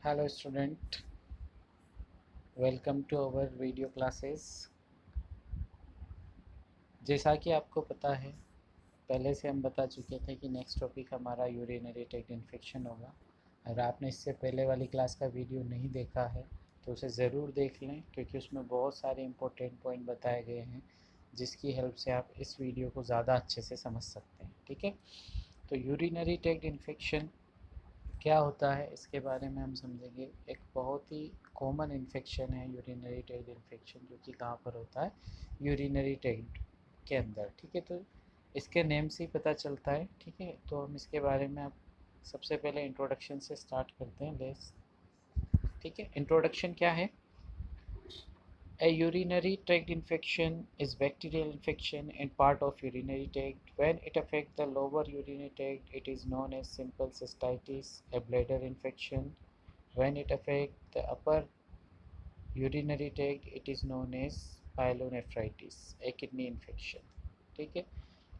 Hello student, welcome to our video classes। जैसा कि आपको पता है, पहले से हम बता चुके थे कि नेक्स्ट टॉपिक हमारा यूरिनरी ट्रैक्ट इन्फेक्शन होगा। अगर आपने इससे पहले वाली क्लास का वीडियो नहीं देखा है तो उसे ज़रूर देख लें, क्योंकि उसमें बहुत सारे इंपॉर्टेंट पॉइंट बताए गए हैं जिसकी हेल्प से आप इस वीडियो को ज़्यादा अच्छे से समझ सकते हैं। ठीक है, तो यूरिनरी ट्रैक्ट इन्फेक्शन क्या होता है इसके बारे में हम समझेंगे। एक बहुत ही कॉमन इन्फेक्शन है यूरिनरी ट्रैक्ट इन्फेक्शन, जो कि कहाँ पर होता है, यूरिनरी ट्रैक्ट के अंदर। ठीक है, तो इसके नेम से ही पता चलता है। ठीक है, तो हम इसके बारे में अब सबसे पहले इंट्रोडक्शन से स्टार्ट करते हैं। लेट्स, ठीक है, इंट्रोडक्शन क्या है। A urinary tract infection is bacterial infection in part of urinary tract. When it affects the lower urinary tract, it is known as simple cystitis, a bladder infection. When it affects the upper urinary tract, it is known as pyelonephritis, a kidney infection. ठीक है,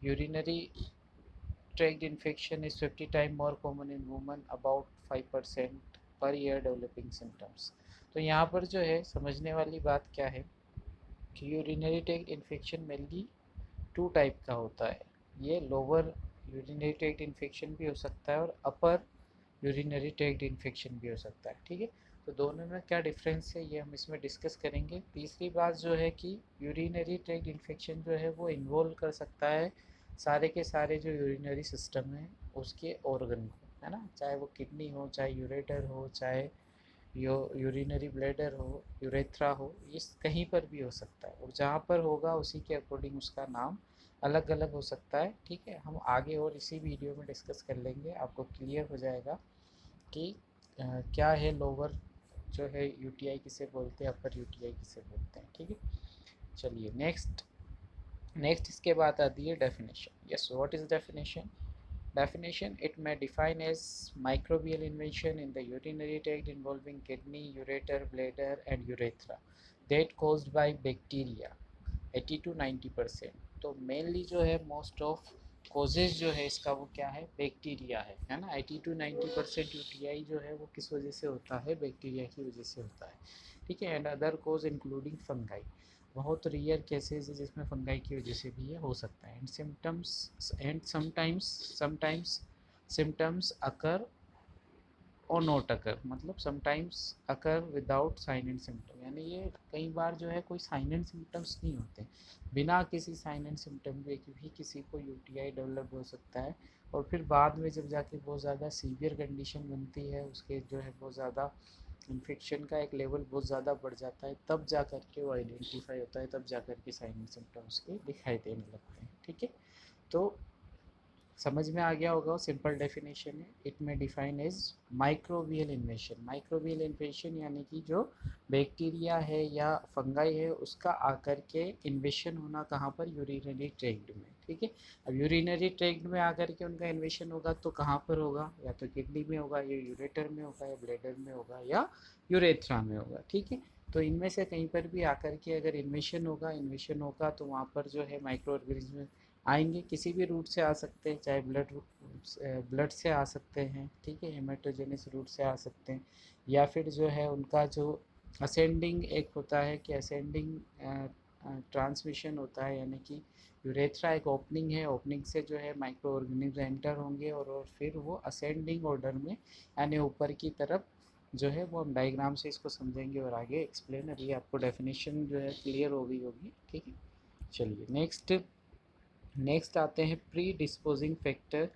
urinary tract infection is 50 times more common in women, about 5% per year developing symptoms। तो यहाँ पर जो है समझने वाली बात क्या है कि urinary tract infection mainly two type का होता है। ये लोअर यूरिनरी ट्रैक्ट इन्फेक्शन भी हो सकता है और अपर यूरिनरी ट्रैक्ट इन्फेक्शन भी हो सकता है। ठीक है, तो दोनों में क्या डिफरेंस है ये हम इसमें डिस्कस करेंगे। तीसरी बात जो है कि यूरिनरी ट्रैक्ट इन्फेक्शन जो है वो इन्वॉल्व कर सकता है सारे के सारे जो यूरिनरी सिस्टम है उसके ऑर्गन को, है ना, चाहे वो किडनी हो, चाहे यूरेटर हो, चाहे यूरिनरी ब्लैडर हो, यूरेथ्रा हो, ये कहीं पर भी हो सकता है, और जहाँ पर होगा उसी के अकॉर्डिंग उसका नाम अलग अलग हो सकता है। ठीक है, हम आगे और इसी वीडियो में डिस्कस कर लेंगे, आपको क्लियर हो जाएगा कि क्या है लोअर जो है यूटीआई किसे बोलते हैं, अपर यूटीआई किसे बोलते हैं। ठीक है, चलिए नेक्स्ट नेक्स्ट इसके बाद आती है definition. Yes, what is definition. Definition: it may define as microbial invasion in the urinary tract involving kidney, ureter, bladder and urethra that caused by bacteria 80 to 90%। तो मेनली जो है मोस्ट ऑफ कॉजेज जो है इसका वो क्या है, bacteria है ना। 80 टू 90% यूटीआई जो है वो किस वजह से होता है, बैक्टीरिया की वजह से होता है। ठीक है, and other cause including fungi, बहुत रेयर केसेस है जिसमें फंगाई की वजह से भी ये हो सकता है। And symptoms and sometimes symptoms occur और नॉट अकर, मतलब sometimes occur without sign and symptom, यानी ये कई बार जो है कोई साइन एंड सिम्टम्स नहीं होते, बिना किसी साइन एंड सिम्टम के भी किसी को यूटीआई डेवलप हो सकता है। और फिर बाद में जब जाके बहुत ज़्यादा सीवियर कंडीशन बनती है, उसके जो है बहुत ज़्यादा इन्फेक्शन का एक लेवल बहुत ज़्यादा बढ़ जाता है, तब जा कर के वो आइडेंटिफाई होता है, तब जा कर के साइन एंड सिम्टम्स के दिखाई देने लगते हैं। ठीक है, तो समझ में आ गया होगा। सिंपल डेफिनेशन है, it may define as microbial invasion. Microbial invasion यानी कि जो बैक्टीरिया है या फंगाई है उसका आकर के इन्वेशन होना कहाँ पर, यूरिनरी ट्रैक्ट में। ठीक है, अब यूरिनरी ट्रैक्ट में आकर के उनका इन्वेशन होगा तो कहाँ पर होगा, या तो किडनी में होगा, या यूरेटर में होगा, या ब्लैडर में होगा, या यूरेथ्रा में होगा। ठीक है, तो इनमें से कहीं पर भी आकर के अगर इन्वेशन होगा तो वहाँ पर जो है माइक्रो ऑर्गेनिज्म आएंगे, किसी भी रूट से आ सकते हैं, चाहे ब्लड से आ सकते हैं, ठीक है, हेमाटोजेनिस रूट से आ सकते हैं, या फिर जो है उनका जो असेंडिंग एक होता है कि असेंडिंग ट्रांसमिशन होता है, यानी कि यूरेथ्रा एक ओपनिंग है, ओपनिंग से जो है माइक्रो ऑर्गेनिज्म एंटर होंगे और फिर वो असेंडिंग ऑर्डर में यानी ऊपर की तरफ जो है वो हम डायग्राम से इसको समझेंगे और आगे एक्सप्लेन। अभी आपको डेफिनेशन जो है क्लियर हो गई होगी। ठीक है, चलिए नेक्स्ट आते हैं predisposing factor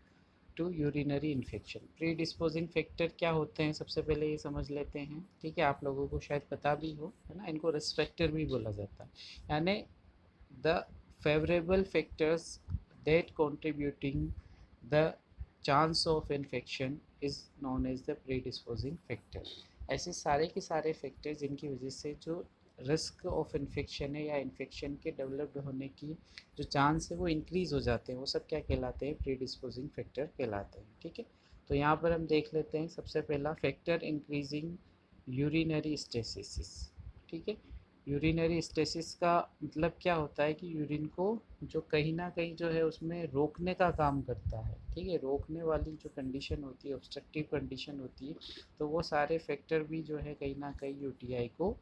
to urinary infection. Predisposing factor क्या होते हैं, सबसे पहले ये समझ लेते हैं। ठीक है, आप लोगों को शायद पता भी हो, है ना, इनको रिस्क फैक्टर भी बोला जाता है, यानी the favourable factors that contributing the chance of infection is known as the predisposing factor. ऐसे सारे के सारे फैक्टर जिनकी वजह से जो रिस्क ऑफ इन्फेक्शन है या इन्फेक्शन के डेवलप्ड होने की जो चांस है वो इंक्रीज़ हो जाते हैं, वो सब क्या कहलाते हैं, प्री डिस्पोजिंग फैक्टर कहलाते हैं। ठीक है, तो यहाँ पर हम देख लेते हैं सबसे पहला फैक्टर इंक्रीजिंग यूरिनरी स्टेसिस। ठीक है, यूरिनरी स्टेसिस का मतलब क्या होता है कि यूरिन को जो कहीं ना कहीं जो है उसमें रोकने का काम करता है, ठीक है। रोकने वाली जो कंडीशन होती है, ऑब्स्ट्रक्टिव कंडीशन होती है, तो वो सारे फैक्टर भी जो है कहीं ना कहीं यूटीआई को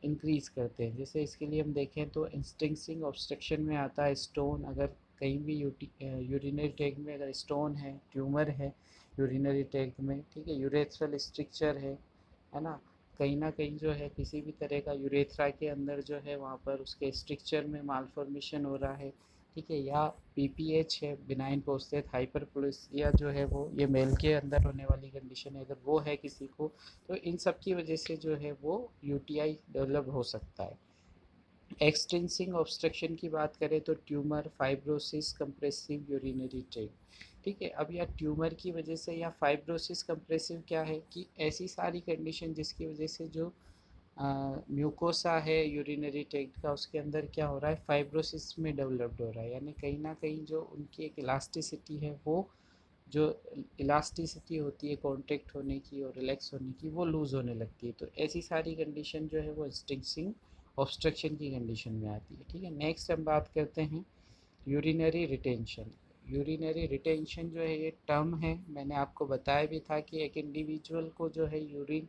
इंक्रीज करते हैं। जैसे इसके लिए हम देखें तो इंस्टिंक्सिंग ऑब्स्ट्रक्शन में आता है स्टोन, अगर कहीं भी यूरिनरी ट्रैक्ट में अगर स्टोन है, ट्यूमर है यूरिनरी ट्रैक्ट में, ठीक है, यूरेथ्रल स्ट्रक्चर है ना, कहीं ना कहीं जो है किसी भी तरह का यूरेथ्रा के अंदर जो है वहाँ पर उसके स्ट्रक्चर में मालफॉर्मेशन हो रहा है, ठीक है, या पीपीएच है, बिनाइन प्रोस्टेट हाइपरप्लेसिया जो है वो ये मेल के अंदर होने वाली कंडीशन है, अगर वो है किसी को, तो इन सब की वजह से जो है वो यूटीआई डेवलप हो सकता है। एक्सटेंसिंग ऑब्स्ट्रक्शन की बात करें तो tumour, fibrosis, compressive urinary tract, ठीक है। अब या ट्यूमर की वजह से या फाइब्रोसिस कंप्रेसिव क्या है कि ऐसी सारी कंडीशन जिसकी वजह से जो म्यूकोसा है यूरिनरी ट्रैक्ट का उसके अंदर क्या हो रहा है, फाइब्रोसिस में डेवलप्ड हो रहा है, यानी कहीं ना कहीं जो उनकी एक इलास्टिसिटी है, वो जो इलास्टिसिटी होती है कॉन्ट्रैक्ट होने की और रिलैक्स होने की, वो लूज़ होने लगती है। तो ऐसी सारी कंडीशन जो है वो स्टिंक्सिंग ऑब्स्ट्रक्शन की कंडीशन में आती है, ठीक है। नेक्स्ट हम बात करते हैं यूरिनरी रिटेंशन। यूरिनरी रिटेंशन जो है ये टर्म है, मैंने आपको बताया भी था कि एक इंडिविजुअल को जो है यूरिन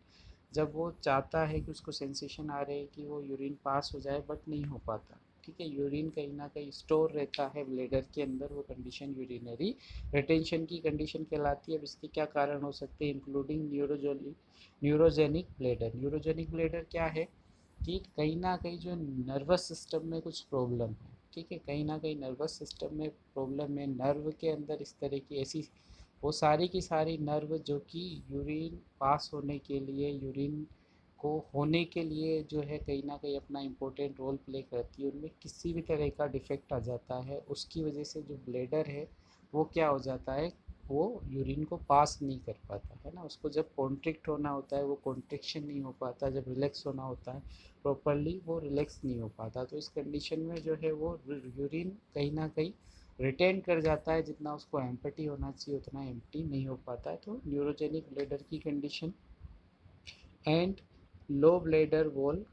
जब वो चाहता है कि उसको सेंसेशन आ रहे है कि वो यूरिन पास हो जाए बट नहीं हो पाता, ठीक है, यूरिन कहीं ना कहीं स्टोर रहता है ब्लेडर के अंदर, वो कंडीशन यूरिनरी रिटेंशन की कंडीशन कहलाती है। अब इसके क्या कारण हो सकते हैं, including neurogenic bladder. Neurogenic bladder क्या है कि कहीं ना कहीं जो नर्वस सिस्टम में कुछ प्रॉब्लम है, ठीक है, कहीं ना कहीं नर्वस सिस्टम में प्रॉब्लम है, नर्व के अंदर इस तरह की ऐसी वो सारी की सारी नर्व जो कि यूरिन पास होने के लिए, यूरिन को होने के लिए जो है कहीं ना कहीं अपना इम्पोर्टेंट रोल प्ले करती है, उनमें किसी भी तरह का डिफेक्ट आ जाता है, उसकी वजह से जो ब्लेडर है वो क्या हो जाता है, वो यूरिन को पास नहीं कर पाता है ना, उसको जब कॉन्ट्रिक्ट होना होता है वो कॉन्ट्रिक्शन नहीं हो पाता, जब रिलैक्स होना होता है प्रॉपरली वो रिलैक्स नहीं हो पाता, तो इस कंडीशन में जो है वो यूरिन कहीं ना कहीं रिटेन कर जाता है, जितना उसको एम्पटी होना चाहिए उतना एम्पटी नहीं हो पाता है, तो न्यूरोजेनिक ब्लेडर की condition. And low bladder wall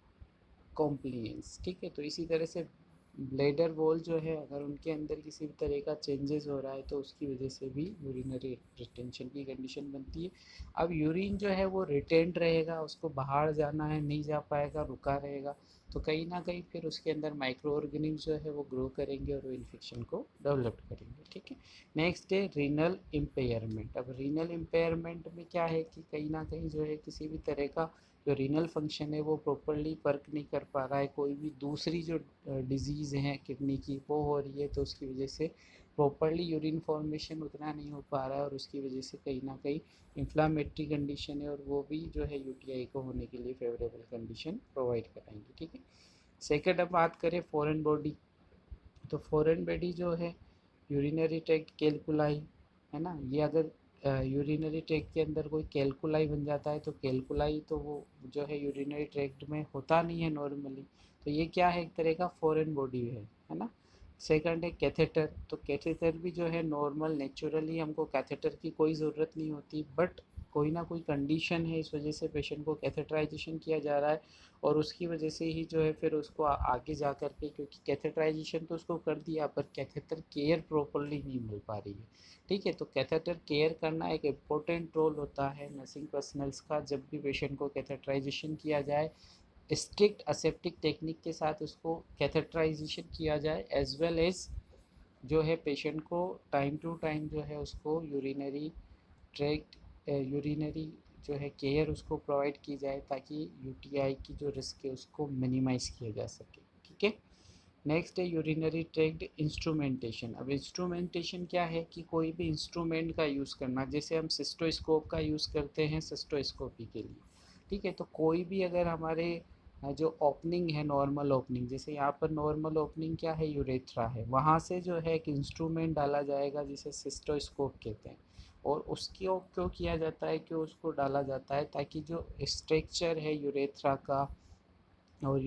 compliance, ठीक है, तो इसी तरह से ब्लेडर वॉल जो है अगर उनके अंदर किसी भी तरह का चेंजेस हो रहा है तो उसकी वजह से भी यूरिनरी रिटेंशन की कंडीशन बनती है। अब यूरिन जो है वो रिटेंड रहेगा, उसको बाहर जाना है नहीं जा पाएगा, रुका रहेगा, तो कहीं ना कहीं फिर उसके अंदर माइक्रो ऑर्गेनिज्म जो है वो ग्रो करेंगे और वो इन्फेक्शन को डेवलप करेंगे, ठीक है। नेक्स्ट है रीनल इम्पेयरमेंट। अब रीनल इम्पेयरमेंट में क्या है कि कहीं ना कहीं जो है किसी भी तरह का जो रीनल फंक्शन है वो प्रॉपरली वर्क नहीं कर पा रहा है, कोई भी दूसरी जो डिजीज़ है किडनी की वो हो रही है, तो उसकी वजह से प्रॉपरली यूरिन फॉर्मेशन उतना नहीं हो पा रहा है और उसकी वजह से कहीं ना कहीं इन्फ्लामेटरी कंडीशन है और वो भी जो है यूटीआई को होने के लिए फेवरेबल कंडीशन प्रोवाइड कराएंगे, ठीक है। सेकेंड अब बात करें फॉरेन बॉडी, तो फॉरेन बॉडी जो है यूरिनरी ट्रैक्ट कैलकुलाई, है ना, ये अगर यूरिनरी ट्रैक्ट के अंदर कोई कैलकुलाई बन जाता है तो कैलकुलाई तो वो जो है यूरिनरी ट्रैक्ट में होता नहीं है नॉर्मली, तो ये क्या है, एक तरह का फॉरेन बॉडी है ना। सेकंड है कैथेटर, तो कैथेटर भी जो है नॉर्मल नेचुरली हमको कैथेटर की कोई ज़रूरत नहीं होती, बट कोई ना कोई कंडीशन है इस वजह से पेशेंट को कैथेटराइजेशन किया जा रहा है और उसकी वजह से ही जो है फिर उसको आगे जा कर के, क्योंकि कैथेटराइजेशन तो उसको कर दिया पर कैथेटर केयर प्रॉपरली नहीं मिल पा रही है, ठीक है, तो कैथेटर केयर करना एक इम्पोर्टेंट रोल होता है नर्सिंग पर्सनल्स का। जब भी पेशेंट को कैथेटराइजेशन किया जाए स्ट्रिक्ट असेप्टिक टेक्निक के साथ उसको कैथेटराइजेशन किया जाए, एज वेल एज जो है पेशेंट को टाइम टू टाइम जो है उसको यूरिनरी ट्रैक्ट यूरिनरी जो है केयर उसको प्रोवाइड की जाए ताकि यूटीआई की जो रिस्क है उसको मिनिमाइज़ किया जा सके, ठीक है। नेक्स्ट है यूरिनरी ट्रैक्ट इंस्ट्रूमेंटेशन। अब इंस्ट्रूमेंटेशन क्या है कि कोई भी इंस्ट्रूमेंट का यूज़ करना, जैसे हम सिस्टोस्कोप का यूज़ करते हैं सिस्टोस्कोपी के लिए, ठीक है, तो कोई भी अगर हमारे जो ओपनिंग है नॉर्मल ओपनिंग, जैसे यहाँ पर नॉर्मल ओपनिंग क्या है, यूरेथ्रा है, वहाँ से जो है एक इंस्ट्रूमेंट डाला जाएगा जिसे सिस्टोस्कोप कहते हैं, और उसकी क्यों किया जाता है, क्यों उसको डाला जाता है, ताकि जो स्ट्रक्चर है यूरेथ्रा का और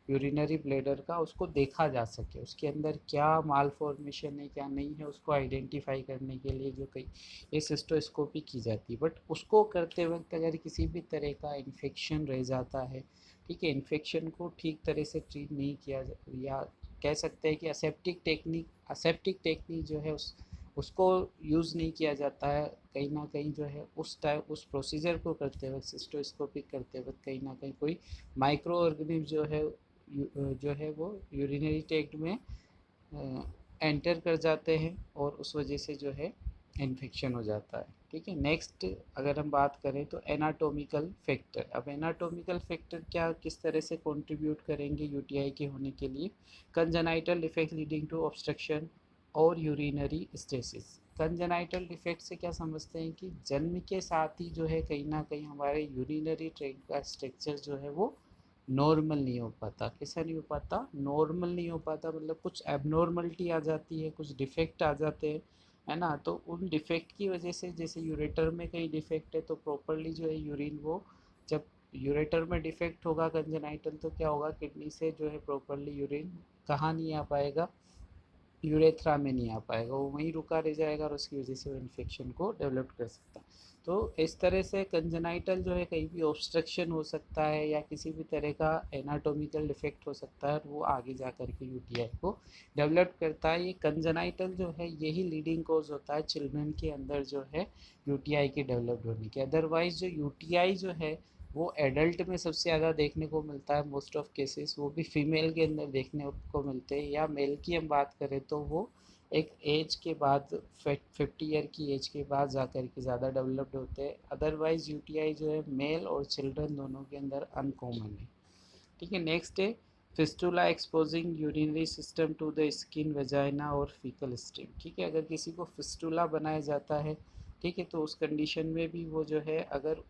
यूरिनरी ब्लैडर का उसको देखा जा सके, उसके अंदर क्या माल फॉर्मेशन है क्या नहीं है उसको आइडेंटिफाई करने के लिए जो कई ये सिस्टोस्कोपी की जाती है। बट उसको करते वक्त अगर किसी भी तरह का इन्फेक्शन रह जाता है, ठीक है, इन्फेक्शन को ठीक तरह से ट्रीट नहीं किया या कह सकते हैं कि असेप्टिक टेक्निक जो है उसको यूज़ नहीं किया जाता है, कहीं ना कहीं जो है उस प्रोसीजर को करते वक्त सिस्टोस्कोपिक करते वक्त कहीं ना कहीं कोई माइक्रो ऑर्गेनिज्म जो है वो यूरिनरी ट्रैक्ट में एंटर कर जाते हैं और उस वजह से जो है इन्फेक्शन हो जाता है। ठीक है, नेक्स्ट अगर हम बात करें तो एनाटोमिकल फैक्टर। अब एनाटोमिकल फैक्टर क्या किस तरह से कंट्रीब्यूट करेंगे यूटीआई के होने के लिए? Congenital defect leading to obstruction और यूरिनरी स्टेसिस। कंजेनाइटल डिफेक्ट से क्या समझते हैं कि जन्म के साथ ही जो है कहीं ना कहीं हमारे यूरिनरी ट्रैक्ट का स्ट्रक्चर जो है वो नॉर्मल नहीं हो पाता। कैसा नहीं हो पाता? नॉर्मल नहीं हो पाता, मतलब कुछ एबनॉर्मलिटी आ जाती है, कुछ डिफेक्ट आ जाते हैं, है ना। तो उन डिफेक्ट की वजह से जैसे यूरेटर में कहीं डिफेक्ट है तो प्रॉपरली जो है यूरिन वो जब यूरेटर में डिफेक्ट होगा कंजेनाइटल तो क्या होगा, किडनी से जो है प्रॉपरली यूरिन कहाँ नहीं आ पाएगा, यूरेथ्रा में नहीं आ पाएगा, वो वहीं रुका रह जाएगा और उसकी वजह से वो इन्फेक्शन को डेवलप कर सकता है। तो इस तरह से कंजेनाइटल जो है कहीं भी ऑब्स्ट्रक्शन हो सकता है या किसी भी तरह का एनाटोमिकल डिफेक्ट हो सकता है और वो आगे जा कर के यूटीआई को डेवलप करता है। ये कंजेनाइटल जो है यही लीडिंग कॉज होता है चिल्ड्रन के अंदर जो है यूटीआई के डेवलप्ड होने के। अदरवाइज जो यूटीआई जो है वो एडल्ट में सबसे ज़्यादा देखने को मिलता है, मोस्ट ऑफ केसेस वो भी फीमेल के अंदर देखने को मिलते हैं, या मेल की हम बात करें तो वो एक एज के बाद 50 ईयर की एज के बाद जा कर के ज़्यादा डेवलप्ड होते हैं। अदरवाइज यूटीआई जो है मेल और चिल्ड्रन दोनों के अंदर अनकॉमन है। ठीक है, नेक्स्ट है fistula exposing urinary system to the skin, vagina और फीकल स्ट्रीम। ठीक है, अगर किसी को फिस्टुला बनाया जाता है, ठीक है, तो उस कंडीशन में भी वो जो है अगर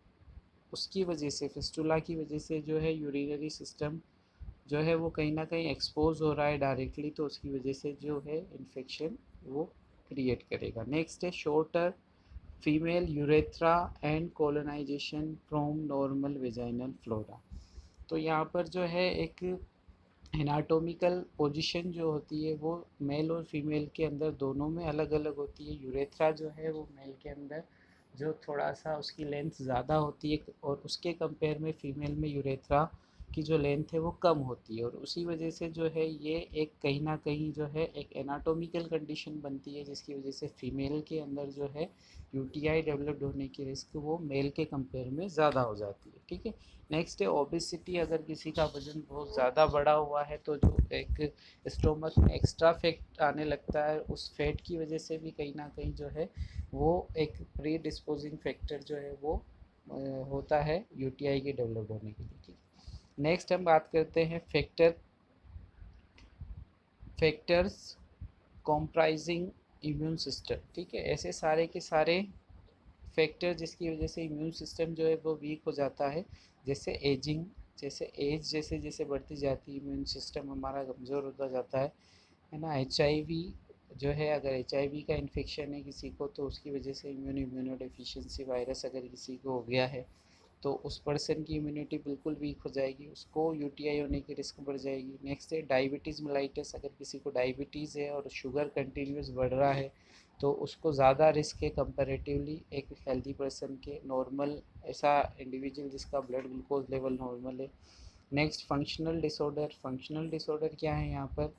उसकी वजह से फिस्टुला की वजह से जो है यूरिनरी सिस्टम जो है वो कहीं ना कहीं एक्सपोज हो रहा है डायरेक्टली, तो उसकी वजह से जो है इन्फेक्शन वो क्रिएट करेगा। नेक्स्ट है shorter female urethra and colonisation from normal vaginal flora. तो यहाँ पर जो है एक एनाटोमिकल पोजीशन जो होती है वो मेल और फीमेल के अंदर दोनों में अलग अलग होती है। यूरेथ्रा जो है वो मेल के अंदर जो थोड़ा सा उसकी लेंथ ज़्यादा होती है और उसके कंपेयर में फीमेल में यूरेथ्रा की जो लेंथ है वो कम होती है, और उसी वजह से जो है ये एक कहीं ना कहीं जो है एक एनाटोमिकल कंडीशन बनती है जिसकी वजह से फीमेल के अंदर जो है यूटीआई डेवलप्ड होने की रिस्क वो मेल के कंपेयर में ज़्यादा हो जाती है। ठीक है, नेक्स्ट है ओबेसिटी। अगर किसी का वजन बहुत ज़्यादा बढ़ा हुआ है तो जो एक स्टोमक में एक्स्ट्रा फैट आने लगता है, उस फैट की वजह से भी कहीं ना कहीं जो है वो एक प्री डिस्पोजिंग फैक्टर जो है वो होता है यूटीआई के डेवलप होने के लिए। ठीक है, नेक्स्ट हम बात करते हैं फैक्टर्स कॉम्प्राइजिंग इम्यून सिस्टम। ठीक है, ऐसे सारे के सारे फैक्टर जिसकी वजह से इम्यून सिस्टम जो है वो वीक हो जाता है, जैसे एजिंग, जैसे एज जैसे जैसे बढ़ती जाती है इम्यून सिस्टम हमारा कमज़ोर होता जाता है ना। एचआईवी जो है, अगर एचआईवी का इन्फेक्शन है किसी को तो उसकी वजह से इम्यूनोडेफिशिएंसी वायरस अगर किसी को हो गया है तो उस पर्सन की इम्यूनिटी बिल्कुल वीक हो जाएगी, उसको यूटीआई होने की रिस्क बढ़ जाएगी। नेक्स्ट है डायबिटीज़ मेलाइटस। अगर किसी को डायबिटीज़ है और शुगर कंटिन्यूस बढ़ रहा है तो उसको ज़्यादा रिस्क है कंपैरेटिवली एक हेल्दी पर्सन के, नॉर्मल ऐसा इंडिविजुअल जिसका ब्लड ग्लूकोज लेवल नॉर्मल है। Next functional disorder. Functional disorder क्या है यहाँ पर?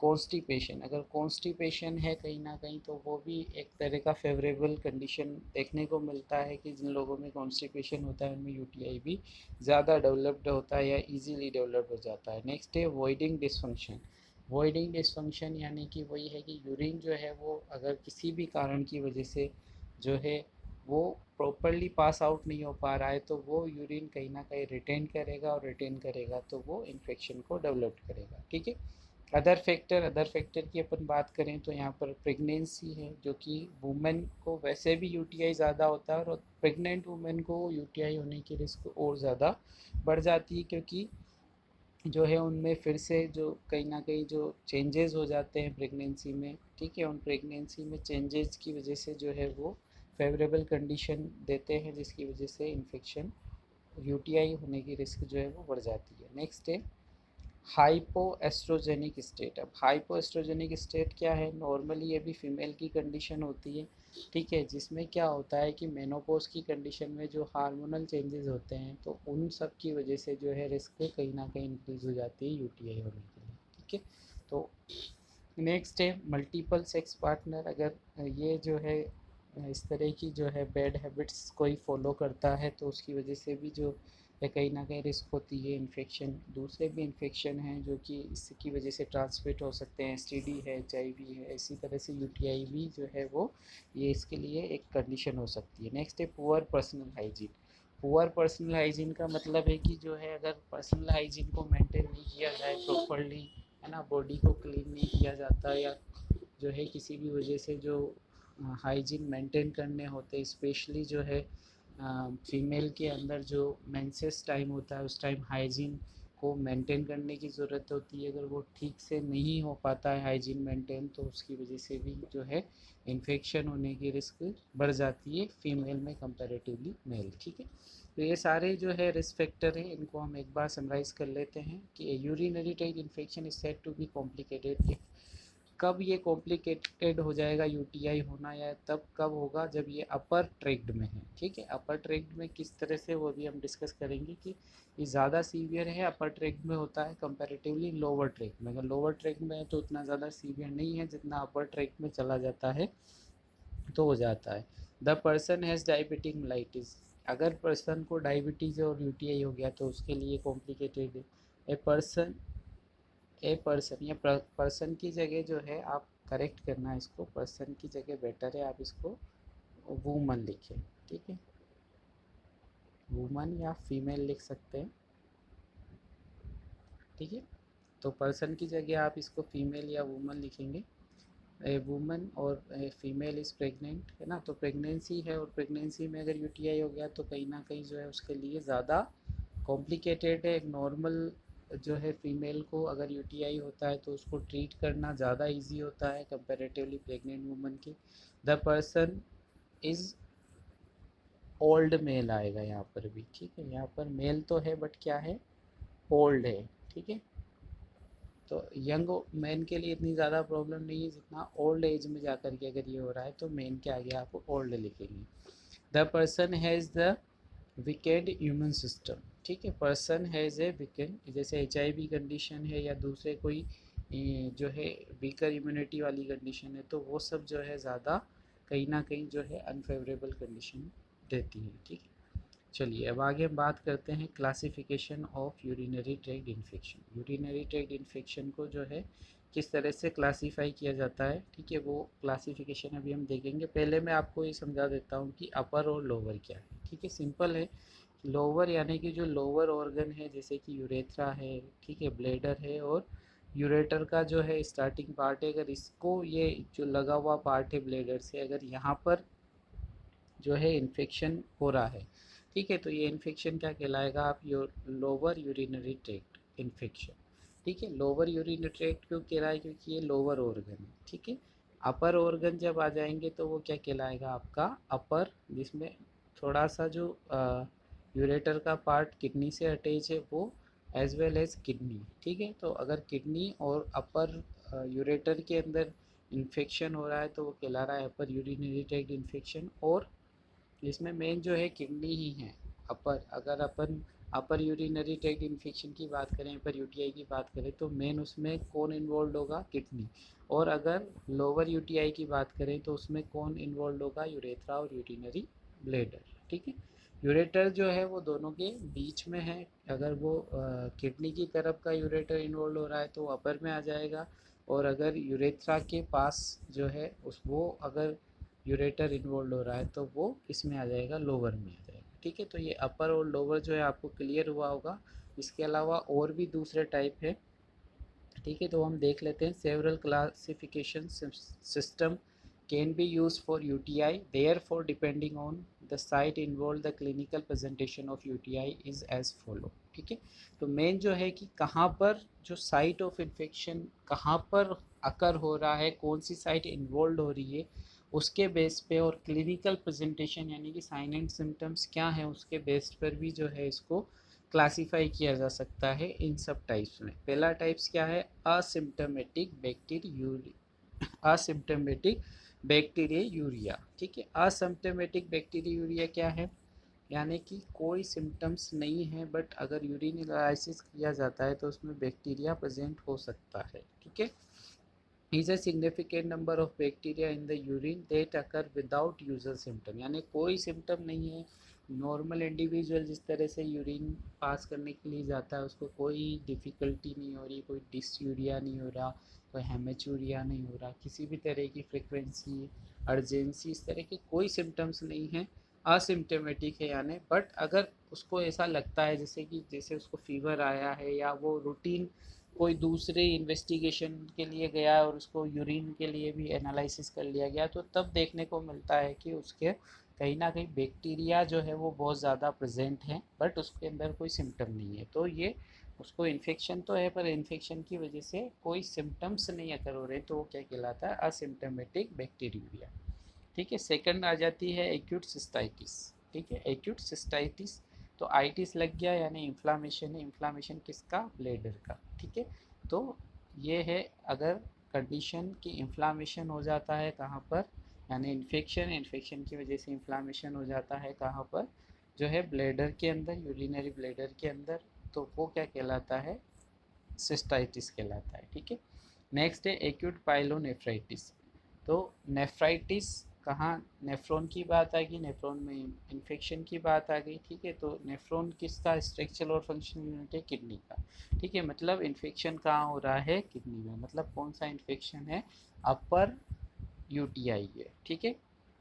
कॉन्स्टिपेशन। अगर कॉन्स्टिपेशन है कहीं ना कहीं तो वो भी एक तरह का फेवरेबल कंडीशन देखने को मिलता है कि जिन लोगों में कॉन्स्टिपेशन होता है उनमें यूटीआई भी ज़्यादा डेवलप्ड होता है या इजीली डेवलप हो जाता है। नेक्स्ट है वॉइडिंग डिसफंक्शन। वॉइडिंग डिसफंक्शन यानी कि वही है कि यूरिन जो है वो अगर किसी भी कारण की वजह से जो है वो प्रॉपरली पास आउट नहीं हो पा रहा है तो वो यूरिन कहीं ना कहीं रिटेन करेगा और रिटेन करेगा तो वो इन्फेक्शन को डेवलप करेगा। ठीक है, अदर फैक्टर की अपन बात करें तो यहाँ पर प्रेगनेंसी है, जो कि वुमेन को वैसे भी यूटीआई ज़्यादा होता है और प्रेग्नेंट वुमेन को यूटीआई होने की रिस्क और ज़्यादा बढ़ जाती है, क्योंकि जो है उनमें फिर से जो कहीं ना कहीं जो चेंजेस हो जाते हैं प्रेगनेंसी में। ठीक है, उन प्रेगनेंसी में चेंजेस की वजह से जो है वो फेवरेबल कंडीशन देते हैं जिसकी वजह से इन्फेक्शन यूटीआई होने की रिस्क जो है वो बढ़ जाती है। नेक्स्ट है हाइपो एस्ट्रोजेनिक स्टेट। अब हाइपो एस्ट्रोजेनिक स्टेट क्या है? नॉर्मली ये भी फीमेल की कंडीशन होती है, ठीक है, जिसमें क्या होता है कि मेनोपॉज की कंडीशन में जो हार्मोनल चेंजेस होते हैं तो उन सब की वजह से जो है रिस्क कहीं ना कहीं इंक्रीज हो जाती है यूटीआई होने के लिए, ठीक है। तो नेक्स्ट है मल्टीपल सेक्स पार्टनर। अगर ये जो है इस तरह की जो है बैड हैबिट्स कोई फॉलो करता है तो उसकी वजह से भी जो है कहीं ना कहीं रिस्क होती है इन्फेक्शन। दूसरे भी इन्फेक्शन हैं जो कि इसकी वजह से ट्रांसमिट हो सकते हैं, एसटीडी है, एचआईवी है, इसी तरह से यूटीआई भी जो है वो ये इसके लिए एक कंडीशन हो सकती है। नेक्स्ट है poor personal hygiene. Poor personal hygiene का मतलब है कि जो है अगर पर्सनल हाइजीन को मेंटेन नहीं किया जाए प्रॉपरली, है ना, बॉडी को क्लीन नहीं किया जाता, या जो है किसी भी वजह से जो हाइजीन मेंटेन करने होते, स्पेशली जो है फीमेल के अंदर जो मेंसेस टाइम होता है उस टाइम हाइजीन को मेंटेन करने की ज़रूरत होती है। अगर वो ठीक से नहीं हो पाता है हाइजीन मेंटेन तो उसकी वजह से भी जो है इन्फेक्शन होने की रिस्क बढ़ जाती है फीमेल में कंपैरेटिवली मेल, ठीक है। तो ये सारे जो है रिस्क फैक्टर हैं, इनको हम एक बार समराइज़ कर लेते हैं कि urinary tract infection is said to be complicated. कब ये कॉम्प्लिकेटेड हो जाएगा यूटीआई होना, या तब कब होगा जब ये अपर ट्रैक्ट में है, ठीक है। अपर ट्रैक्ट में किस तरह से वो भी हम डिस्कस करेंगे कि ये ज़्यादा सीवियर है अपर ट्रैक्ट में होता है कंपैरेटिवली लोअर ट्रैक्ट में। अगर लोअर ट्रैक्ट में है तो उतना ज़्यादा सीवियर नहीं है, जितना अपर ट्रैक्ट में चला जाता है तो हो जाता है। The person has diabetic mellitus. अगर पर्सन को डायबिटीज़ और यूटीआई हो गया तो उसके लिए कॉम्प्लिकेटेड है। ए पर्सन, ए पर्सन या पर्सन की जगह जो है आप करेक्ट करना है इसको, पर्सन की जगह बेटर है आप इसको वूमन लिखें, ठीक है, वूमन या फीमेल लिख सकते हैं, ठीक है। तो पर्सन की जगह आप इसको फीमेल या वूमन लिखेंगे। ए वूमन और ए फीमेल इज़ प्रेग्नेंट, है ना, तो प्रेगनेंसी है और प्रेगनेंसी में अगर यूटीआई हो गया तो कहीं ना कहीं जो है उसके लिए ज़्यादा कॉम्प्लिकेटेड है। एक नॉर्मल जो है फीमेल को अगर यूटीआई होता है तो उसको ट्रीट करना ज़्यादा इजी होता है कंपैरेटिवली प्रेग्नेंट वुमन के। The person is old mail आएगा यहाँ पर भी, ठीक है, यहाँ पर मेल तो है बट क्या है, ओल्ड है, ठीक है। तो यंग मैन के लिए इतनी ज़्यादा प्रॉब्लम नहीं है जितना ओल्ड एज में जाकर के अगर ये हो रहा है तो मेन के आगे आप ओल्ड लिखेंगे। The person has the weekend human system, ठीक है, पर्सन हैज़ ए वीकेंड, जैसे एचआईवी कंडीशन है या दूसरे कोई जो है वीकर इम्यूनिटी वाली कंडीशन है तो वो सब जो है ज़्यादा कहीं ना कहीं जो है अनफेवरेबल कंडीशन देती है, ठीक है। चलिए अब आगे हम बात करते हैं classification of urinary tract infection. Urinary tract infection को जो है किस तरह से क्लासीफाई किया जाता है, ठीक है, वो क्लासिफिकेशन अभी हम देखेंगे। पहले मैं आपको ये समझा देता हूँ कि अपर और लोअर क्या है, ठीक है, सिंपल है। लोअर यानी कि जो लोअर ऑर्गन है जैसे कि यूरेथ्रा है, ठीक है, ब्लेडर है और यूरेटर का जो है स्टार्टिंग पार्ट है, अगर इसको ये जो लगा हुआ पार्ट है ब्लेडर से अगर यहाँ पर जो है इन्फेक्शन हो रहा है, ठीक है, तो ये इन्फेक्शन क्या कहलाएगा, आप लोअर यूरिनरी ट्रैक्ट इन्फेक्शन, ठीक है। लोअर यूरिनरी ट्रैक्ट क्यों कह रहा है, क्योंकि ये लोअर ऑर्गन है, ठीक है। अपर ऑर्गन जब आ जाएंगे तो वो क्या कहलाएगा आपका अपर, जिसमें थोड़ा सा जो यूरेटर का पार्ट किडनी से अटैच है वो एज वेल एज किडनी, ठीक है। तो अगर किडनी और अपर यूरेटर के अंदर इन्फेक्शन हो रहा है तो वो कहला रहा है अपर यूरिनरी ट्रैक्ट इन्फेक्शन। और इसमें मेन जो है किडनी ही है अपर। अगर अपन अपर यूरिनरी ट्रैक्ट इन्फेक्शन की बात करें, अपर यूटीआई की बात करें तो मेन उसमें कौन इन्वॉल्व होगा, किडनी। और अगर लोअर यूटीआई की बात करें तो उसमें कौन इन्वॉल्व होगा, यूरेथ्रा और यूरिनरी ब्लेडर, ठीक है। यूरेटर जो है वो दोनों के बीच में है, अगर वो किडनी की तरफ का यूरेटर इन्वॉल्व हो रहा है तो वो अपर में आ जाएगा, और अगर यूरेथ्रा के पास जो है उस वो अगर यूरेटर इन्वॉल्व हो रहा है तो वो इसमें आ जाएगा, लोअर में आ जाएगा, ठीक है। तो ये अपर और लोअर जो है आपको क्लियर हुआ होगा। इसके अलावा और भी दूसरे टाइप है, ठीक है, तो हम देख लेते हैं। Several classification system can be use for UTI, therefore depending on the site involve the clinical presentation of UTI is as follow, ठीक है। तो मेन जो है कि कहाँ पर जो साइट ऑफ इन्फेक्शन कहाँ पर अकर हो रहा है, कौन सी साइट इन्वॉल्व हो रही है, उसके बेस पे, और क्लिनिकल प्रेजेंटेशन यानी कि साइन एंड सिम्टम्स क्या है उसके बेस पर भी जो है इसको क्लासिफाई किया जा सकता है इन सब टाइप्स में। पहला टाइप्स क्या है, असिम्टोमेटिक असिम्टोमेटिक बैक्टीरिया। ठीक है, असिम्टोमेटिक बैक्टीरिया क्या है, यानी कि कोई सिम्टम्स नहीं है बट अगर यूरिन एनालिसिस किया जाता है तो उसमें बैक्टीरिया प्रेजेंट हो सकता है। ठीक है, is a significant number of bacteria in the urine that occur without usual symptom, यानी कोई सिम्टम नहीं है। नॉर्मल इंडिविजुअल जिस तरह से यूरिन पास करने के लिए जाता है उसको कोई डिफ़िकल्टी नहीं हो रही, कोई डिसयूरिया नहीं हो रहा, कोई हेमेचूरिया नहीं हो रहा, किसी भी तरह की फ्रिक्वेंसी अर्जेंसी इस तरह के कोई सिम्टम्स नहीं है, असिम्टोमेटिक है यानी। बट अगर उसको ऐसा लगता है जैसे उसको फीवर आया है या वो रूटीन कोई दूसरे इन्वेस्टिगेशन के लिए गया और उसको यूरिन के लिए भी एनालिसिस कर लिया गया, तो तब देखने को मिलता है कि उसके कहीं ना कहीं बैक्टीरिया जो है वो बहुत ज़्यादा प्रेजेंट है बट उसके अंदर कोई सिम्टम नहीं है। तो ये उसको इन्फेक्शन तो है पर इन्फेक्शन की वजह से कोई सिम्टम्स नहीं अगर हो रहे, तो वो क्या कहलाता है, असिम्टोमेटिक बैक्टीरिया। ठीक है, सेकंड आ जाती है एक्यूट सिस्टाइटिस। ठीक है, एक्यूट सिस्टाइटिस तो आइटिस लग गया यानी इन्फ्लामेशन है, इन्फ्लामेशन किसका, ब्लेडर का। ठीक है, तो ये है अगर कंडीशन की इन्फ्लामेशन हो जाता है कहाँ पर, यानी इन्फेक्शन की वजह से इन्फ्लामेशन हो जाता है कहाँ पर, जो है ब्लेडर के अंदर, यूरिनरी ब्लेडर के अंदर, तो वो क्या कहलाता है, सिस्टाइटिस कहलाता है। ठीक है, नेक्स्ट है एक्यूट पाइलोनेफ्राइटिस। तो नेफ्राइटिस कहाँ, नेफ्रॉन की बात आ गई, नेफ्रॉन में इन्फेक्शन की बात आ गई। ठीक है, तो नेफ्रॉन किसका स्ट्रक्चर और फंक्शन यूनिट है, किडनी का। ठीक है, मतलब इन्फेक्शन कहाँ हो रहा है, किडनी में, मतलब कौन सा इन्फेक्शन है, अपर यूटीआई है। ठीक है,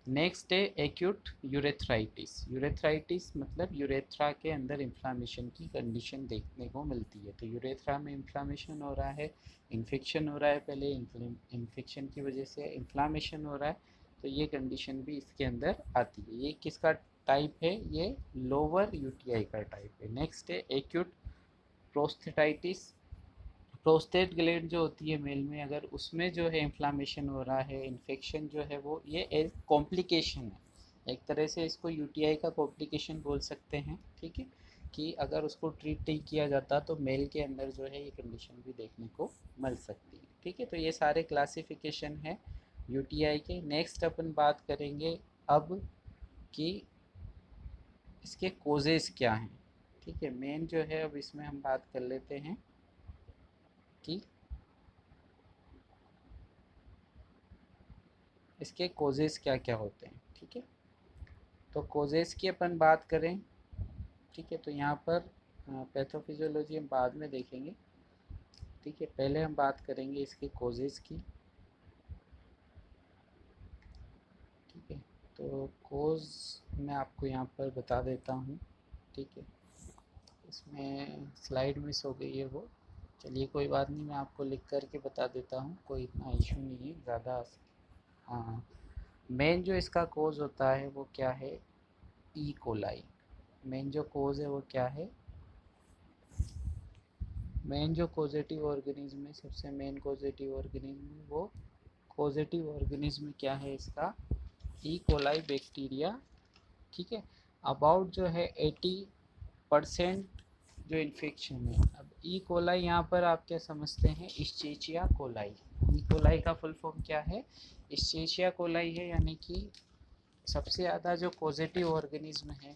नेक्स्ट है एक्यूट यूरेथ्राइटिस। यूरेथ्राइटिस मतलब यूरेथ्रा के अंदर इन्फ्लामेशन की कंडीशन देखने को मिलती है। तो यूरेथ्रा में इन्फ्लामेशन हो रहा है, इन्फेक्शन हो रहा है, पहले इन्फेक्शन की वजह से इन्फ्लामेशन हो रहा है, तो ये कंडीशन भी इसके अंदर आती है। ये किसका टाइप है, ये लोअर यूटीआई का टाइप है। नेक्स्ट है एक्यूट प्रोस्थेटाइटिस। प्रोस्टेट ग्लैंड जो होती है मेल में, अगर उसमें जो है इन्फ्लामेशन हो रहा है, इन्फेक्शन जो है वो, ये एक कॉम्प्लिकेशन है, एक तरह से इसको यूटीआई का कॉम्प्लिकेशन बोल सकते हैं। ठीक है, कि अगर उसको ट्रीट नहीं किया जाता तो मेल के अंदर जो है ये कंडीशन भी देखने को मिल सकती है। ठीक है, तो ये सारे क्लासिफिकेशन है यूटीआई के। नेक्स्ट अपन बात करेंगे अब कि इसके कोजेस क्या हैं। ठीक है, मेन जो है अब इसमें हम बात कर लेते हैं कि इसके कोजेस क्या क्या होते हैं। ठीक है, तो कोजेस की अपन बात करें, ठीक है, तो यहाँ पर पैथोफिजियोलॉजी हम बाद में देखेंगे। ठीक है, पहले हम बात करेंगे इसके कोजेस की। ठीक है, तो कोज मैं आपको यहाँ पर बता देता हूँ। ठीक है, इसमें स्लाइड मिस हो गई है वो, चलिए कोई बात नहीं, मैं आपको लिख करके बता देता हूँ, कोई इतना इशू नहीं है ज़्यादा। हाँ, मेन जो इसका कोज होता है वो क्या है, ई कोलाई। मेन जो कोज है वो क्या है, मेन जो कोजेटिव ऑर्गेनिज्म है, सबसे मेन कोजेटिव ऑर्गेनिज्म, वो कोजेटिव ऑर्गेनिज्म क्या है इसका, ई कोलाई बैक्टीरिया। ठीक है, अबाउट जो है 80% जो इन्फेक्शन है। अब ई कोलाई यहाँ पर आप क्या समझते हैं, इश्चेचिया कोलाई। ई कोलाई का फुल फॉर्म क्या है, इश्चेचिया कोलाई है, यानी कि सबसे ज़्यादा जो पॉजिटिव ऑर्गेनिज्म है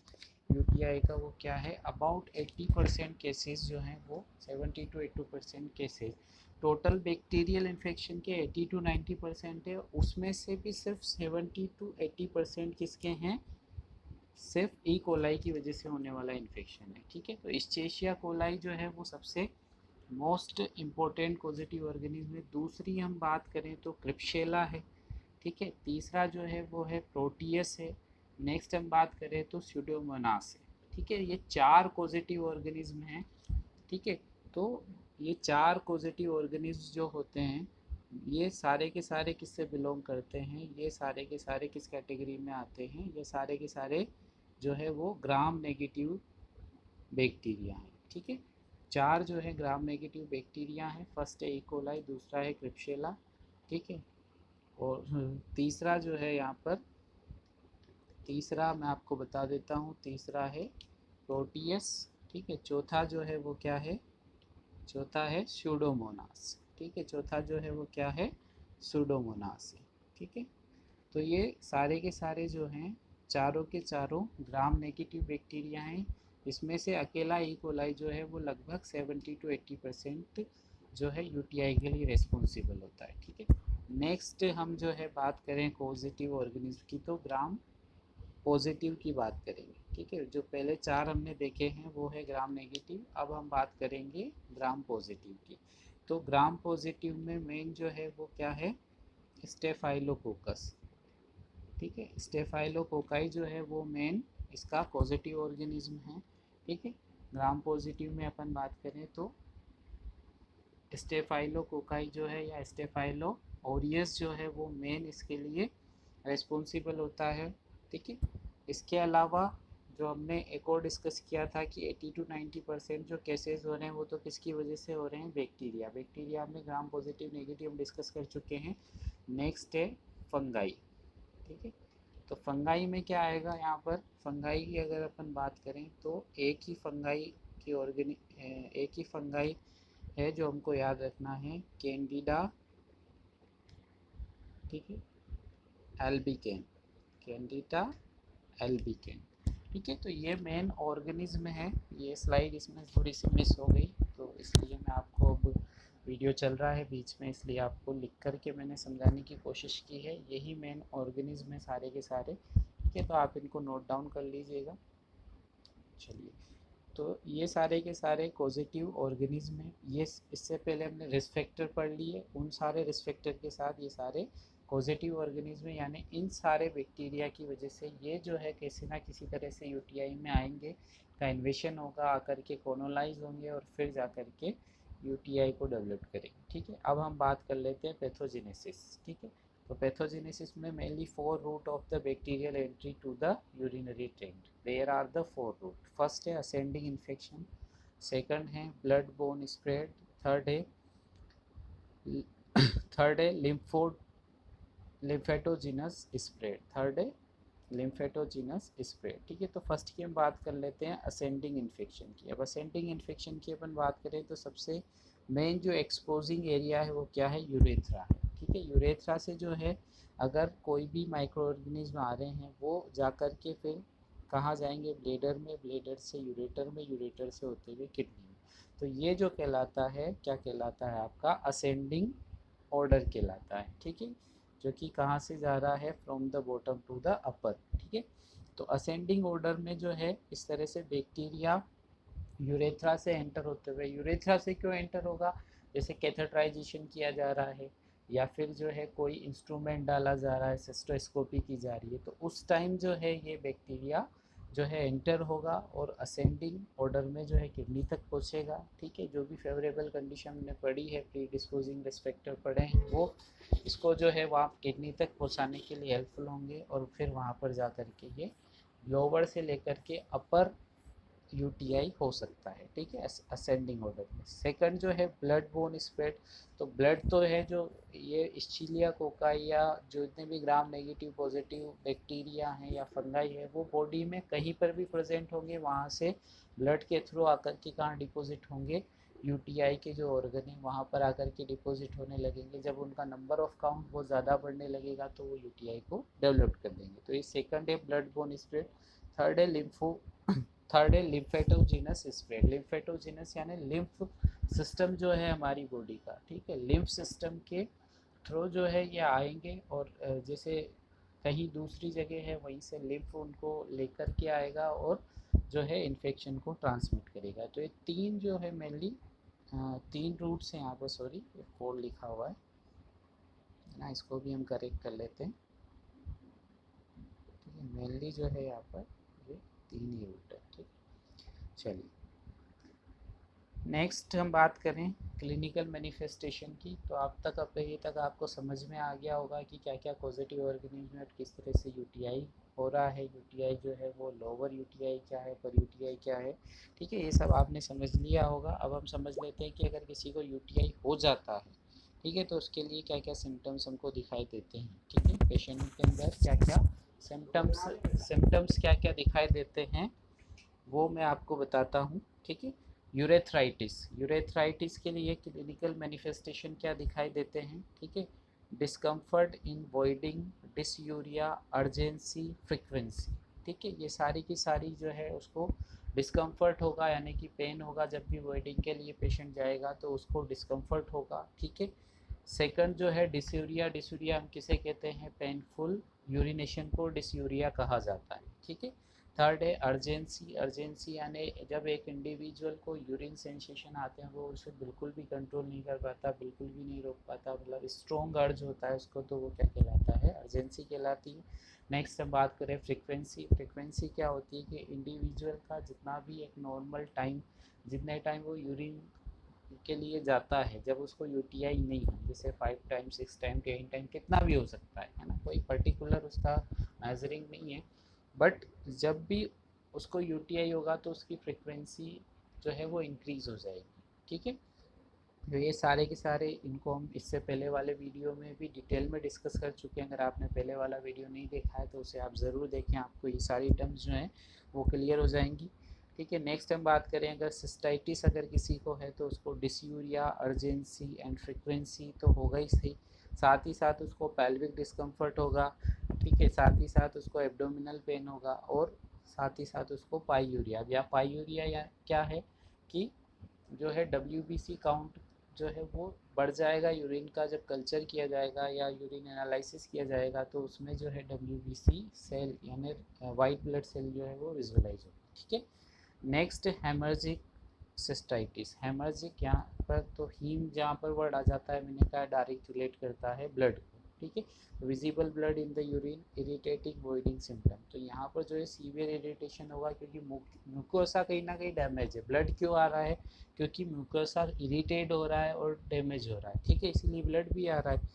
यूटीआई का वो क्या है, अबाउट 80% केसेस जो हैं वो 70 to 80% cases total bacterial infection के 80 to 90% है, उसमें से भी सिर्फ 70 to 80% किसके हैं, सिर्फ ई कोलाई की वजह से होने वाला इन्फेक्शन है। ठीक है, तो इश्चेशिया कोलाई जो है वो सबसे मोस्ट इम्पोर्टेंट पॉजिटिव ऑर्गेनिज्म है। दूसरी हम बात करें तो क्रिप्शेला है। ठीक है, तीसरा जो है वो है प्रोटियस है। नेक्स्ट हम बात करें तो स्यूडोमोनास है। ठीक है, ये चार पॉजिटिव ऑर्गेनिज्म हैं। ठीक है, तो ये चार पॉजिटिव ऑर्गेनिज्म जो होते हैं ये सारे के सारे किससे बिलोंग करते हैं, ये सारे के सारे किस कैटेगरी में आते हैं, ये सारे के सारे जो है वो ग्राम नेगेटिव बैक्टीरिया हैं। ठीक है, चार जो है ग्राम नेगेटिव बैक्टीरिया हैं, फर्स्ट है इकोलाई, दूसरा है क्रिप्शेला। ठीक है, और तीसरा जो है यहाँ पर, तीसरा मैं आपको बता देता हूँ, तीसरा है प्रोटियस। ठीक है। चौथा जो है वो क्या है, चौथा है स्यूडोमोनास। ठीक है, चौथा जो है वो क्या है, स्यूडोमोनास है। ठीक है, तो ये सारे के सारे जो हैं चारों के चारों ग्राम नेगेटिव बैक्टीरिया हैं। इसमें से अकेला ई कोलाई जो है वो लगभग 70 to 80% जो है यूटीआई के लिए रिस्पॉन्सिबल होता है। ठीक है, नेक्स्ट हम जो है बात करें पॉजिटिव ऑर्गेनिज्म की, तो ग्राम पॉजिटिव की बात करेंगे। ठीक है, जो पहले चार हमने देखे हैं वो है ग्राम नेगेटिव, अब हम बात करेंगे ग्राम पॉजिटिव की। तो ग्राम पॉजिटिव में मेन जो है वो क्या है, स्टेफाइलोकोकस। ठीक है, स्टेफाइलोकोकाई जो है वो मेन इसका पॉजिटिव ऑर्गेनिज्म है। ठीक है, ग्राम पॉजिटिव में अपन बात करें तो स्टेफाइलोकोकाई जो है या स्टेफाइलो ओरियस जो है वो मेन इसके लिए रिस्पॉन्सिबल होता है। ठीक है, इसके अलावा जो हमने एक और डिस्कस किया था कि 80 to 90% जो केसेस हो रहे हैं वो तो किसकी वजह से हो रहे हैं, बैक्टीरिया। बैक्टीरिया में ग्राम पॉजिटिव नेगेटिव हम डिस्कस कर चुके हैं। नेक्स्ट है फंगाई। ठीक है, तो फंगाई में क्या आएगा, यहाँ पर फंगाई की अगर अपन बात करें तो एक ही फंगाई की एक ही फंगाई है जो हमको याद रखना है, कैंडिडा। ठीक है, एल्बिकेन, कैंडिडा एल्बिकेन। ठीक है, तो ये मेन ऑर्गेनिज्म है। ये स्लाइड इसमें थोड़ी सी मिस हो गई तो इसलिए मैं आपको अब वीडियो चल रहा है बीच में, इसलिए आपको लिख करके मैंने समझाने की कोशिश की है। यही मेन ऑर्गेनिज्म है सारे के सारे। ठीक है, तो आप इनको नोट डाउन कर लीजिएगा। चलिए, तो ये सारे के सारे पॉजिटिव ऑर्गेनिज्म हैं। ये इससे पहले हमने रिस्क फैक्टर पढ़ लिए, उन सारे रिस्क फैक्टर के साथ ये सारे पॉजिटिव ऑर्गेनिज्म, यानी इन सारे बैक्टीरिया की वजह से ये जो है किसी ना किसी तरह से यूटीआई में आएंगे, का इन्वेशन होगा, आकर के कॉलोनाइज होंगे और फिर जा कर के यूटीआई को डेवलप करेंगे। ठीक है, अब हम बात कर लेते हैं पैथोजेनेसिस। ठीक है, तो पैथोजेनेसिस में mainly 4 route of the bacterial entry to the urinary tract. There are the 4 route. First है असेंडिंग इन्फेक्शन, सेकंड है ब्लड बोन स्प्रेड, थर्ड है लिम्फेटोजिनस स्प्रेड, थर्ड है लिम्फेटोजिनस स्प्रेड। ठीक है, तो फर्स्ट की हम बात कर लेते हैं असेंडिंग इन्फेक्शन की। अब असेंडिंग इन्फेक्शन की अपन बात करें तो सबसे मेन जो एक्सपोजिंग एरिया है वो क्या है, यूरेथ्रा है। ठीक है, यूरेथ्रा से जो है अगर कोई भी माइक्रो ऑर्गेनिज्म आ रहे हैं वो जा कर के फिर कहाँ जाएंगे, ब्लेडर में, ब्लेडर से यूरेटर में, यूरेटर से होते हुए किडनी में। तो ये जो कहलाता है, क्या कहलाता है आपका, असेंडिंग ऑर्डर कहलाता है। ठीक है, जो कि कहाँ से जा रहा है, from the bottom to the upper. ठीक है, तो असेंडिंग ऑर्डर में जो है इस तरह से बैक्टीरिया यूरेथ्रा से एंटर होते हुए, यूरेथ्रा से क्यों एंटर होगा, जैसे कैथेटराइजेशन किया जा रहा है या फिर जो है कोई इंस्ट्रूमेंट डाला जा रहा है, सिस्टोस्कोपी की जा रही है, तो उस टाइम जो है ये बैक्टीरिया जो है एंटर होगा और असेंडिंग ऑर्डर में जो है किडनी तक पहुंचेगा। ठीक है, जो भी फेवरेबल कंडीशन हमने पढ़ी है, प्री डिस्पोजिंग रिस्पेक्टर पढ़े हैं, वो इसको जो है वहाँ किडनी तक पहुँचाने के लिए हेल्पफुल होंगे और फिर वहाँ पर जा कर के ये लोअर से लेकर के अपर यूटीआई हो सकता है। ठीक है, असेंडिंग ऑर्डर में। सेकंड जो है ब्लड बोन स्प्रेड, तो ब्लड तो है जो ये इस्चीलिया कोकाई या जो जितने भी ग्राम नेगेटिव पॉजिटिव बैक्टीरिया हैं या फंगाई है वो बॉडी में कहीं पर भी प्रेजेंट होंगे, वहाँ से ब्लड के थ्रू आकर के कहाँ डिपॉजिट होंगे, यूटीआई के जो ऑर्गन है वहाँ पर आकर के डिपॉजिट होने लगेंगे। जब उनका नंबर ऑफ काउंट बहुत ज़्यादा बढ़ने लगेगा तो वो यूटीआई को डेवलप कर देंगे। तो ये सेकंड है ब्लड बोन स्प्रेड। थर्ड है थर्ड है लिम्फेटोजिनस स्प्रेड। लिम्फेटोजिनस यानी लिम्फ सिस्टम जो है हमारी बॉडी का, ठीक है, लिम्फ सिस्टम के थ्रू जो है ये आएंगे और जैसे कहीं दूसरी जगह है वहीं से लिम्फ उनको लेकर के आएगा और जो है इन्फेक्शन को ट्रांसमिट करेगा। तो ये तीन जो है मेनली तीन रूट्स हैं यहाँ पर, सॉरी 4 लिखा हुआ है ना, इसको भी हम करेक्ट कर लेते हैं। ठीक है, मेनली जो है यहाँ पर ये 3 ही रूट है। ठीक, चलिए नेक्स्ट हम बात करें क्लिनिकल मैनिफेस्टेशन की। तो आप तक अब ये तक आपको समझ में आ गया होगा कि क्या क्या पॉजिटिव ऑर्गेनिज्म है, किस तरह से यूटीआई हो रहा है, यूटीआई जो है वो लोअर यूटीआई क्या है, पर यूटीआई क्या है। ठीक है, ये सब आपने समझ लिया होगा। अब हम समझ लेते हैं कि अगर किसी को यूटीआई हो जाता है, ठीक है, तो उसके लिए क्या क्या सिम्टम्स हमको दिखाई देते हैं। ठीक है, पेशेंट के अंदर क्या क्या सिम्टम्स क्या क्या दिखाई देते हैं वो मैं आपको बताता हूँ, ठीक है। यूरेथ्राइटिस के लिए क्लिनिकल मैनिफेस्टेशन क्या दिखाई देते हैं, ठीक है। डिस्कम्फर्ट इन वॉइडिंग, डिसयूरिया, अर्जेंसी, फ्रिक्वेंसी, ठीक है। ये सारी की सारी जो है उसको डिस्कम्फर्ट होगा, यानी कि पेन होगा जब भी वॉइडिंग के लिए पेशेंट जाएगा तो उसको डिस्कम्फर्ट होगा, ठीक है। सेकंड जो है डिसयूरिया, डिसयूरिया हम किसे कहते हैं, पेनफुल यूरिनेशन को डिसयूरिया कहा जाता है, ठीक है। थर्ड है अर्जेंसी, अर्जेंसी यानी जब एक इंडिविजुअल को यूरिन सेंसेशन आते हैं वो उसे बिल्कुल भी कंट्रोल नहीं कर पाता, बिल्कुल भी नहीं रोक पाता, मतलब स्ट्रॉन्ग अर्ज होता है उसको, तो वो क्या कहलाता है, अर्जेंसी कहलाती है। नेक्स्ट हम बात करें फ्रीक्वेंसी, फ्रीक्वेंसी क्या होती है कि इंडिविजुअल का जितना भी एक नॉर्मल टाइम, जितने टाइम वो यूरिन के लिए जाता है, जब उसको यूटीआई नहीं हो, जैसे 5 टाइम 6 टाइम 10 टाइम कितना भी हो सकता है ना, कोई पर्टिकुलर उसका मेजरिंग नहीं है, बट जब भी उसको यूटीआई होगा तो उसकी फ्रिक्वेंसी जो है वो इंक्रीज़ हो जाएगी, ठीक है। तो ये सारे के सारे इनको हम इससे पहले वाले वीडियो में भी डिटेल में डिस्कस कर चुके हैं। अगर आपने पहले वाला वीडियो नहीं देखा है तो उसे आप ज़रूर देखें, आपको ये सारी टर्म्स जो हैं वो क्लियर हो जाएंगी, ठीक है। नेक्स्ट हम बात करें, अगर सिस्टाइटिस अगर किसी को है तो उसको डिसयूरिया, अर्जेंसी एंड फ्रिक्वेंसी तो होगा ही सही, साथ ही साथ उसको पेल्विक डिस्कम्फर्ट होगा, ठीक है, साथ ही साथ उसको एब्डोमिनल पेन होगा, और साथ ही साथ उसको पाईयूरिया, या पाईयूरिया या क्या है कि जो है WBC काउंट जो है वो बढ़ जाएगा यूरिन का, जब कल्चर किया जाएगा या यूरिन एनालिसिस किया जाएगा तो उसमें जो है WBC सेल यानी वाइट ब्लड सेल जो है वो विजुअलाइज होगा, ठीक है। नेक्स्ट हेमर्जिक सिस्टाइटिस, हेमर्जिक यहाँ पर तो हीम जहाँ पर वर्ड आ जाता है मैंने कहा डायरेक्ट रिलेट करता है ब्लड को, ठीक है। Visible blood in the urine, irritating voiding symptom, तो यहाँ पर जो है सीवियर इरिटेशन होगा क्योंकि म्यूकोसा कहीं ना कहीं डैमेज है, ब्लड क्यों आ रहा है, क्योंकि म्यूकोसा इरिटेट हो रहा है और डैमेज हो रहा है, ठीक है, इसलिए ब्लड भी आ रहा है,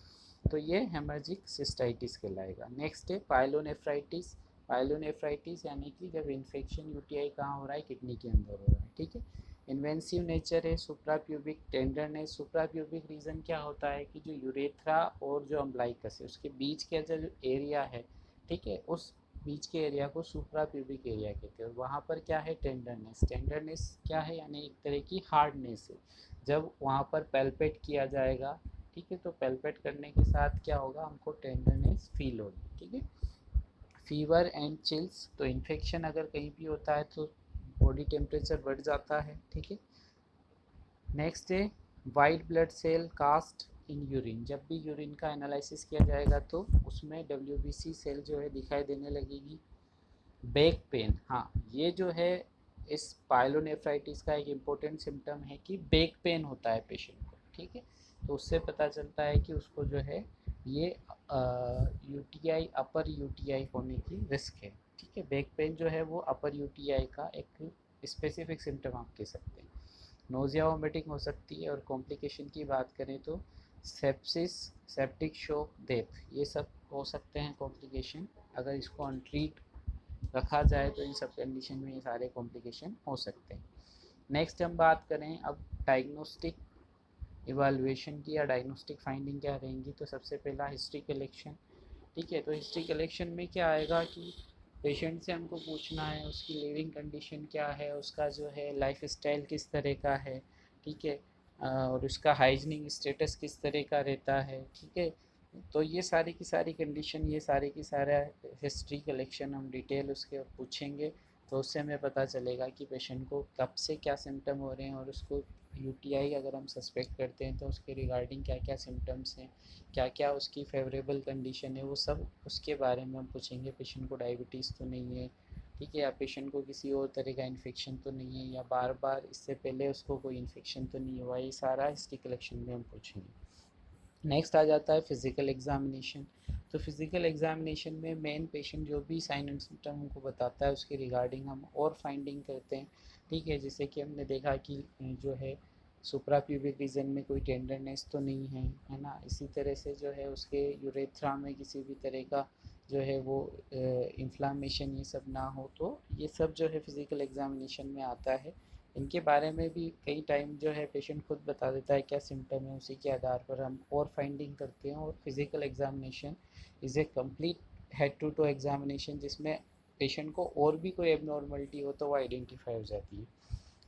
तो ये हेमर्जिक सिस्टाइटिस कहलाएगा। नेक्स्ट है पाइलोनेफ्राइटिस, पाइलोनेफ्राइटिस यानी कि जब इन्फेक्शन यूटीआई कहाँ हो रहा है, किडनी के अंदर हो रहा है, ठीक है। इन्वेंसिव नेचर है, सुप्राप्यूबिक टेंडरनेस, सुप्राप्यूबिक रीजन क्या होता है कि जो यूरेथ्रा और जो अम्बलाइकस है उसके बीच का जो एरिया है, ठीक है, उस बीच के एरिया को सुप्राप्यूबिक एरिया कहते हैं, और वहाँ पर क्या है, टेंडरनेस, टेंडरनेस क्या है यानी एक तरह की हार्डनेस है, जब वहाँ पर पेल्पेट किया जाएगा, ठीक है, तो पेल्पेट करने के साथ क्या होगा, हमको टेंडरनेस फील होगी, ठीक है। फीवर एंड चिल्स, तो इन्फेक्शन अगर कहीं भी होता है तो बॉडी टेम्परेचर बढ़ जाता है, ठीक है। नेक्स्ट है white blood cell cast in urine, जब भी यूरिन का एनालिसिस किया जाएगा तो उसमें WBC सेल जो है दिखाई देने लगेगी। बैक पेन, हाँ ये जो है इस पाइलोनेफ्राइटिस का एक इम्पोर्टेंट सिम्टम है कि बैक पेन होता है पेशेंट को, ठीक है, तो उससे पता चलता है कि उसको जो है ये यूटीआई, अपर यूटीआई होने की रिस्क है, ठीक है। बैक पेन जो है वो अपर यूटीआई का एक स्पेसिफिक सिम्टम आप कह सकते हैं। नोज़िया वोमिटिंग हो सकती है, और कॉम्प्लिकेशन की बात करें तो सेप्सिस, सेप्टिक शॉक, डेथ, ये सब हो सकते हैं कॉम्प्लिकेशन, अगर इसको अनट्रीट रखा जाए तो इन सब कंडीशन में ये सारे कॉम्प्लिकेशन हो सकते हैं। नेक्स्ट हम बात करें अब डायग्नोस्टिक इवाल्युएशन की, या डायग्नोस्टिक फाइंडिंग क्या रहेंगी, तो सबसे पहला हिस्ट्री कलेक्शन, ठीक है। तो हिस्ट्री कलेक्शन में क्या आएगा कि पेशेंट से हमको पूछना है उसकी लिविंग कंडीशन क्या है, उसका जो है लाइफ स्टाइल किस तरह का है, ठीक है, और उसका हाइजीनिक स्टेटस किस तरह का रहता है, ठीक है। तो ये सारी की सारी कंडीशन, ये सारी की सारा हिस्ट्री कलेक्शन हम डिटेल उसके पूछेंगे, तो उससे हमें पता चलेगा कि पेशेंट को कब से क्या सिम्टम हो रहे हैं, और उसको यूटीआई अगर हम सस्पेक्ट करते हैं तो उसके रिगार्डिंग क्या क्या सिम्टम्स हैं, क्या क्या उसकी फेवरेबल कंडीशन है, वो सब उसके बारे में हम पूछेंगे। पेशेंट को डायबिटीज़ तो नहीं है, ठीक है, या पेशेंट को किसी और तरह का इन्फेक्शन तो नहीं है, या बार बार इससे पहले उसको कोई इन्फेक्शन तो नहीं हुआ, ये सारा हिस्ट्री कलेक्शन में हम पूछेंगे। नेक्स्ट आ जाता है फिज़िकल एग्जामिनेशन, तो फिज़िकल एग्जामिनेशन में मेन पेशेंट जो भी साइन एंड सिम्टम हमको बताता है उसके रिगार्डिंग हम और फाइंडिंग करते हैं, ठीक है। जैसे कि हमने देखा कि जो है सुप्राप्यूबिक रीजन में कोई टेंडरनेस तो नहीं है ना, इसी तरह से जो है उसके यूरेथ्रा में किसी भी तरह का जो है वो इन्फ्लामेशन ये सब ना हो, तो ये सब जो है फिज़िकल एग्जामिनेशन में आता है। इनके बारे में भी कई टाइम जो है पेशेंट खुद बता देता है क्या सिम्टम है, उसी के आधार पर हम और फाइंडिंग करते हैं। और physical examination is a complete head to toe examination, जिसमें पेशेंट को और भी कोई एबनॉर्मलिटी हो तो वो आइडेंटिफाई हो जाती है।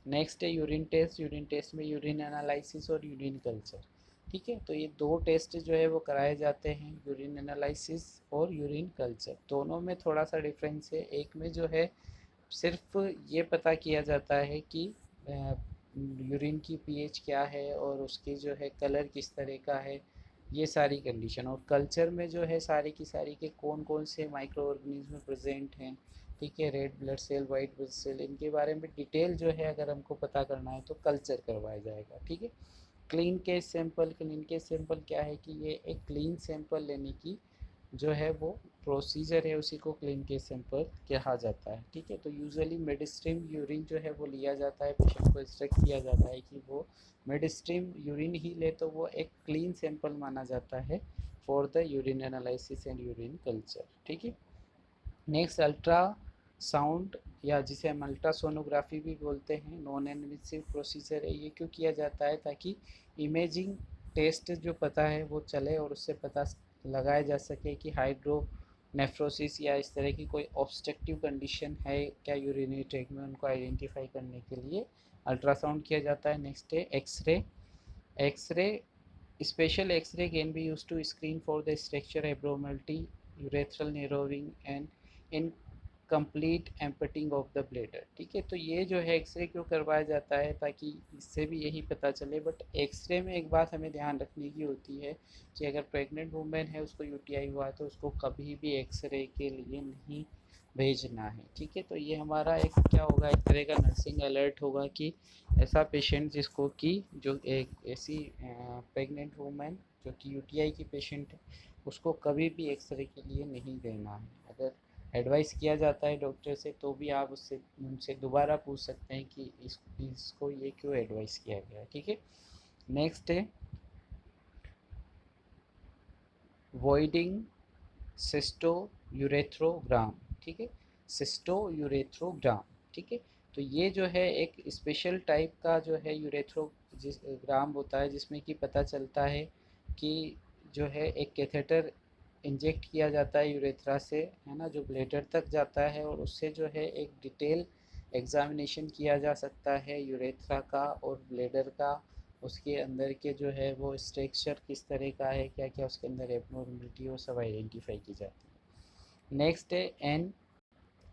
नेक्स्ट है यूरिन टेस्ट। यूरिन टेस्ट में यूरिन एनालिसिस और यूरिन कल्चर। ठीक है, तो ये दो टेस्ट जो है वो कराए जाते हैं, यूरिन एनालिसिस और यूरिन कल्चर। दोनों में थोड़ा सा डिफरेंस है। एक में जो है सिर्फ ये पता किया जाता है कि यूरिन की पीएच क्या है और उसकी जो है कलर किस तरह का है, ये सारी कंडीशन। और कल्चर में जो है सारी की सारी के कौन कौन से माइक्रो ऑर्गेनिज्म प्रेजेंट हैं, ठीक है, red blood cell, white blood cell, इनके बारे में डिटेल जो है अगर हमको पता करना है तो कल्चर करवाया जाएगा। ठीक है। Clean case sample. Clean case sample क्या है कि ये एक क्लीन सैंपल लेने की जो है वो प्रोसीजर है, उसी को क्लीन केस सैंपल कहा जाता है। ठीक है, तो यूजुअली मिड स्ट्रीम यूरिन जो है वो लिया जाता है, पेशेंट को इंस्ट्रक्ट किया जाता है कि वो मिड स्ट्रीम यूरिन ही ले, तो वो एक क्लीन सैंपल माना जाता है for the urine analysis and urine culture. ठीक है। नेक्स्ट अल्ट्रा साउंड, या जिसे हम अल्ट्रासोनोग्राफी भी बोलते हैं, नॉन इन्वेसिव प्रोसीजर है। ये क्यों किया जाता है? ताकि इमेजिंग टेस्ट जो पता है वो चले और उससे पता लगाया जा सके कि हाइड्रोनेफ्रोसिस या इस तरह की कोई ऑब्स्ट्रक्टिव कंडीशन है क्या यूरिनरी ट्रैक्ट में, उनको आइडेंटिफाई करने के लिए अल्ट्रासाउंड किया जाता है। नेक्स्ट है x-ray. X-ray, special x-ray can be use to screen for the structure abnormality, urethral narrowing and incomplete emptying of the bladder. ठीक है, तो ये जो है एक्सरे क्यों करवाया जाता है? ताकि इससे भी यही पता चले। बट एक्सरे में एक बात हमें ध्यान रखने की होती है कि अगर प्रेग्नेंट वुमेन है, उसको यूटीआई हुआ है, तो उसको कभी भी एक्सरे के लिए नहीं भेजना है। ठीक है, तो ये हमारा एक क्या होगा, एक तरह का नर्सिंग अलर्ट होगा कि ऐसा पेशेंट जिसको कि जो एक ऐसी प्रेग्नेंट वुमेन जो कि यूटीआई की पेशेंट है, उसको कभी भी एक्सरे के लिए नहीं देना है। अगर एडवाइस किया जाता है डॉक्टर से तो भी आप उससे उनसे दोबारा पूछ सकते हैं कि इसको ये क्यों एडवाइस किया गया है। ठीक है। नेक्स्ट है वॉइडिंग सिस्टो यूरेथ्रोग्राम। ठीक है, सिस्टो यूरेथ्रोग्राम। ठीक है, तो ये जो है एक स्पेशल टाइप का जो है यूरेथ्रोग्राम होता है, जिसमें कि पता चलता है कि जो है एक कैथेटर इंजेक्ट किया जाता है यूरेथ्रा से, है ना, जो ब्लेडर तक जाता है, और उससे जो है एक डिटेल एग्जामिनेशन किया जा सकता है यूरेथ्रा का और ब्लेडर का। उसके अंदर के जो है वो स्ट्रक्चर किस तरह का है, क्या क्या उसके अंदर एबनॉर्मलिटी वो सब आइडेंटिफाई की जाती है। नेक्स्ट है an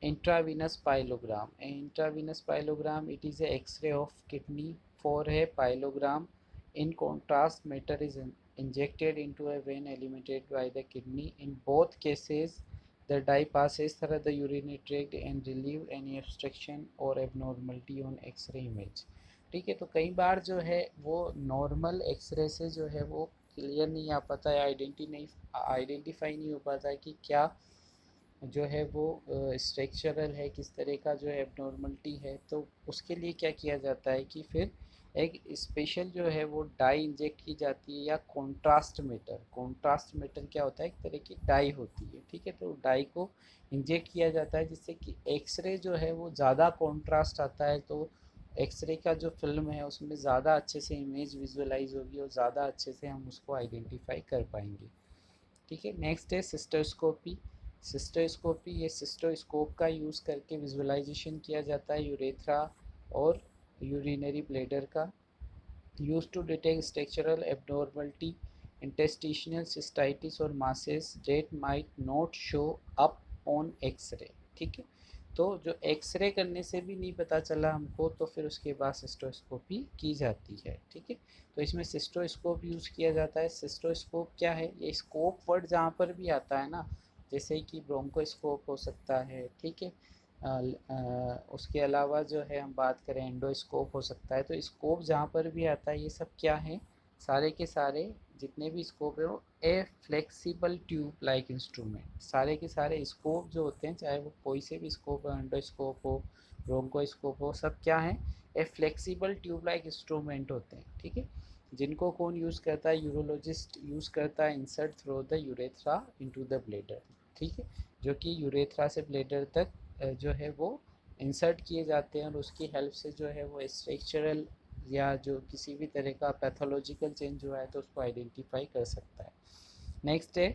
intravenous pyelogram. Intravenous pyelogram, it is a X ray of kidney for a pyelogram. In contrast, matter is injected into a vein eliminated by the kidney. In both cases, the dye passes through the urinary tract and relieve any obstruction or abnormality on X-ray image. ठीक है, तो कई बार जो है वो normal x ray से जो है वो क्लियर नहीं आ पाता है, आइडेंटिफाई नहीं हो पाता है कि क्या जो है वो स्ट्रक्चरल है, किस तरह का जो है एबनॉर्मलिटी है। तो उसके लिए क्या किया जाता है कि फिर एक स्पेशल जो है वो डाई इंजेक्ट की जाती है, या कॉन्ट्रास्ट मीटर। कॉन्ट्रास्ट मीटर क्या होता है? एक तरह की डाई होती है। ठीक है, तो डाई को इंजेक्ट किया जाता है जिससे कि एक्सरे जो है वो ज़्यादा कॉन्ट्रास्ट आता है, तो एक्सरे का जो फिल्म है उसमें ज़्यादा अच्छे से इमेज विजुअलाइज होगी और ज़्यादा अच्छे से हम उसको आइडेंटिफाई कर पाएंगे। ठीक है। नेक्स्ट है सिस्टोस्कोपी। सिस्टोस्कोपी, ये सिस्टोस्कोप का यूज़ करके विजुअलाइजेशन किया जाता है यूरेथ्रा और यूरिनरी ब्लेडर का, use to detect structural abnormality, interstitial cystitis और masses that might not show up on x-ray. ठीक है, तो जो एक्सरे करने से भी नहीं पता चला हमको, तो फिर उसके बाद सिस्टोस्कोपी की जाती है। ठीक है, तो इसमें सिस्टोस्कोप यूज़ किया जाता है। सिस्टोस्कोप क्या है? ये स्कोप वर्ड जहाँ पर भी आता है ना, जैसे कि ब्रोंकोस्कोप हो सकता है, ठीक है, उसके अलावा जो है हम बात करें एंडोस्कोप हो सकता है। तो स्कोप जहाँ पर भी आता है, ये सब क्या है? सारे के सारे जितने भी स्कोप है वो ए फ्लेक्सिबल ट्यूब लाइक इंस्ट्रूमेंट। सारे के सारे स्कोप जो होते हैं, चाहे वो कोई से भी स्कोप हो, एंडोस्कोप हो, ब्रोंकोस्कोप हो, सब क्या है? ए फ्लेक्सिबल ट्यूब लाइक इंस्ट्रूमेंट होते हैं। ठीक है, जिनको कौन यूज़ करता है? यूरोलॉजिस्ट यूज़ करता है, insert through the urethra into the bladder. ठीक है, जो कि यूरेथ्रा से ब्लेडर तक जो है वो इंसर्ट किए जाते हैं, और उसकी हेल्प से जो है वो स्ट्रक्चरल या जो किसी भी तरह का पैथोलॉजिकल चेंज हुआ है तो उसको आइडेंटिफाई कर सकता है। नेक्स्ट है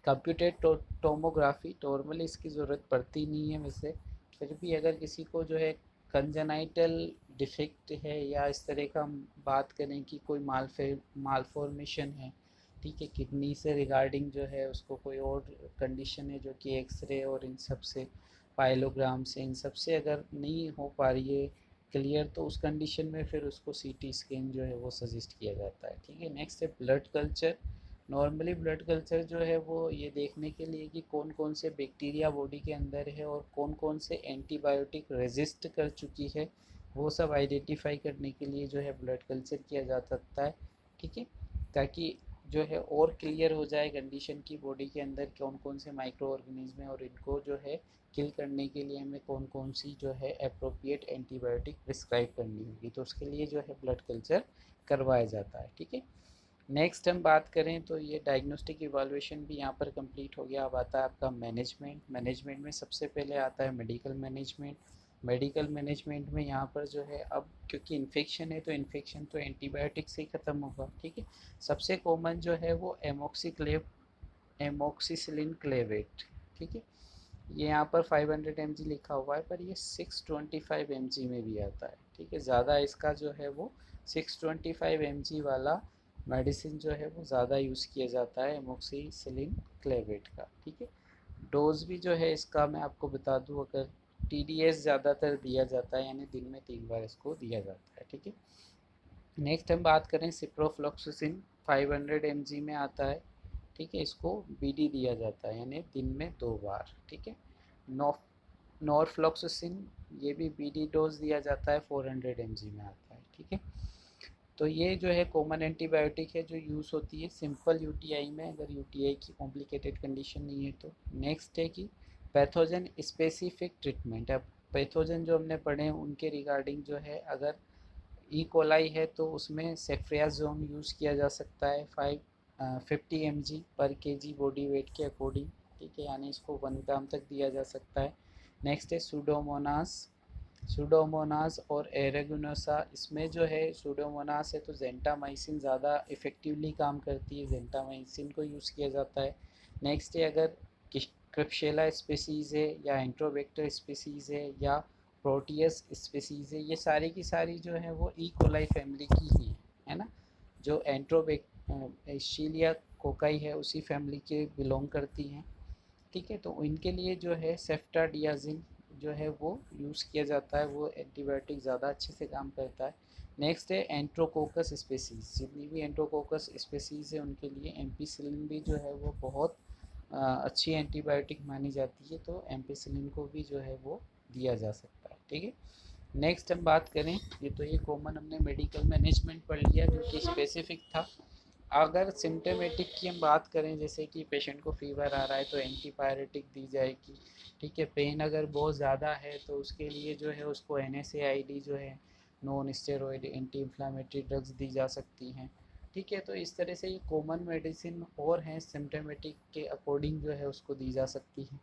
कंप्यूटेड टोमोग्राफी नॉर्मली इसकी ज़रूरत पड़ती नहीं है वैसे, फिर भी अगर किसी को जो है कंजेनाइटल डिफेक्ट है या इस तरह का हम बात करें कि कोई मालफॉर्मेशन है, ठीक है, किडनी से रिगार्डिंग जो है उसको कोई और कंडीशन है जो कि एक्सरे और इन सब से, पाइलोग्राम से, इन सब से अगर नहीं हो पा रही है क्लियर, तो उस कंडीशन में फिर उसको सीटी स्कैन जो है वो सजेस्ट किया जाता है, ठीक है। नेक्स्ट है blood culture. Normally blood culture जो है वो ये देखने के लिए कि कौन कौन से बैक्टीरिया बॉडी के अंदर है और कौन कौन से एंटीबायोटिक रेजिस्ट कर चुकी है, वो सब आइडेंटिफाई करने के लिए जो है ब्लड कल्चर किया जा सकता है, ठीक है, ताकि जो है और क्लियर हो जाए कंडीशन की बॉडी के अंदर कौन कौन से माइक्रो ऑर्गेनिज्म है और इनको जो है किल करने के लिए हमें कौन कौन सी जो है अप्रोप्रिएट एंटीबायोटिक प्रिस्क्राइब करनी होगी, तो उसके लिए जो है ब्लड कल्चर करवाया जाता है, ठीक है। नेक्स्ट हम बात करें तो ये डायग्नोस्टिक इवाल्यूएशन भी यहाँ पर कंप्लीट हो गया। अब आता है आपका मैनेजमेंट। मैनेजमेंट में सबसे पहले आता है मेडिकल मैनेजमेंट। मेडिकल मैनेजमेंट में यहाँ पर जो है, अब क्योंकि इन्फेक्शन है तो इन्फेक्शन तो एंटीबायोटिक से ही ख़त्म होगा, ठीक है। सबसे कॉमन जो है वो एमोक्सिसिलिन क्लेवेट, ठीक है। ये यहाँ पर 500 mg लिखा हुआ है पर ये 625 mg में भी आता है, ठीक है। ज़्यादा इसका जो है वो 625 mg वाला मेडिसिन जो है वो ज़्यादा यूज़ किया जाता है एमोक्सिसिलिन क्लेवेट का, ठीक है। डोज भी जो है इसका मैं आपको बता दूं, अगर TDS ज़्यादातर दिया जाता है, यानी दिन में 3 बार इसको दिया जाता है, ठीक है। नेक्स्ट हम बात करें सिप्रोफ्लॉक्सासिन, 500 mg में आता है, ठीक है। इसको BD दिया जाता है यानी दिन में 2 बार, ठीक है। नॉरफ्लॉक्सासिन, ये भी BD डोज दिया जाता है, 400 mg में आता है, ठीक है। तो ये जो है कॉमन एंटीबायोटिक है जो यूज़ होती है सिंपल यूटीआई में, अगर यूटीआई की कॉम्प्लिकेटेड कंडीशन नहीं है तो। नेक्स्ट है कि पैथोजन स्पेसिफिक ट्रीटमेंट। अब पैथोजन जो हमने पढ़े हैं उनके रिगार्डिंग जो है, अगर कोलाई है तो उसमें सेफ्रियाजोन यूज़ किया जा सकता है 50 mg पर केजी बॉडी वेट के अकॉर्डिंग, ठीक है, यानी इसको 1 ग्राम तक दिया जा सकता है। नेक्स्ट है सूडोमोनास और एरेगुनोसा। इसमें जो है सूडोमोनास है तो जेंटामाइसिन ज़्यादा इफ़ेक्टिवली काम करती है, जेंटामाइसिन को यूज़ किया जाता है। नेक्स्ट है अगर क्रिप्शेला स्पीसीज़ है या एंट्रोबैक्टर स्पीसीज़ है या प्रोटियस स्पीसीज़ है, ये सारी की सारी जो है वो कोलाई फैमिली की ही है ना। जो एंट्रोबैक्टीरिया कोकाई है उसी फैमिली के बिलोंग करती हैं, ठीक है। तो इनके लिए जो है सेफ्टाडियाजिन जो है वो यूज़ किया जाता है, वो एंटीबायोटिक ज़्यादा अच्छे से काम करता है। नेक्स्ट है एंट्रोकोकस स्पीसीज़, जितनी भी एंट्रोकोकस स्पीसीज़ है उनके लिए एम्पिसिलिन भी जो है वो बहुत अच्छी एंटीबायोटिक मानी जाती है, तो एम्पिसिलिन को भी जो है वो दिया जा सकता है, ठीक है। नेक्स्ट हम बात करें, ये कॉमन हमने मेडिकल मैनेजमेंट पढ़ लिया जो कि स्पेसिफिक था। अगर सिम्टोमेटिक की हम बात करें, जैसे कि पेशेंट को फीवर आ रहा है तो एंटीपायरेटिक दी जाएगी, ठीक है। पेन अगर बहुत ज़्यादा है तो उसके लिए जो है उसको NSAID जो है non steroid anti inflammatory drugs दी जा सकती हैं, ठीक है। तो इस तरह से ये कॉमन मेडिसिन और हैं सिम्टोमेटिक के अकॉर्डिंग जो है उसको दी जा सकती है।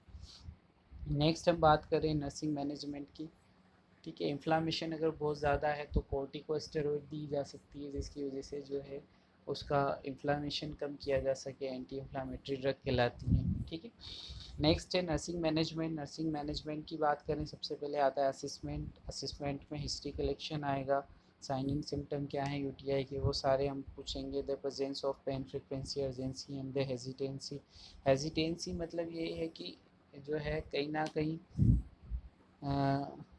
नेक्स्ट हम बात करें नर्सिंग मैनेजमेंट की, ठीक है। इन्फ्लामेशन अगर बहुत ज़्यादा है तो कॉर्टिकोस्टेरॉइड दी जा सकती है जिसकी वजह से जो है उसका इन्फ्लामेशन कम किया जा सके, एंटी इन्फ्लामेटरी ड्रग कहलाती हैं, ठीक है। नेक्स्ट है नर्सिंग मैनेजमेंट। नर्सिंग मैनेजमेंट की बात करें, सबसे पहले आता है असिसमेंट। असिसमेंट में हिस्ट्री कलेक्शन आएगा, साइन इन सिम्टम क्या है यूटीआई के वो सारे हम पूछेंगे। The presence of pain frequency urgency and the hesitancy. Hesitancy मतलब ये है कि जो है कहीं ना कहीं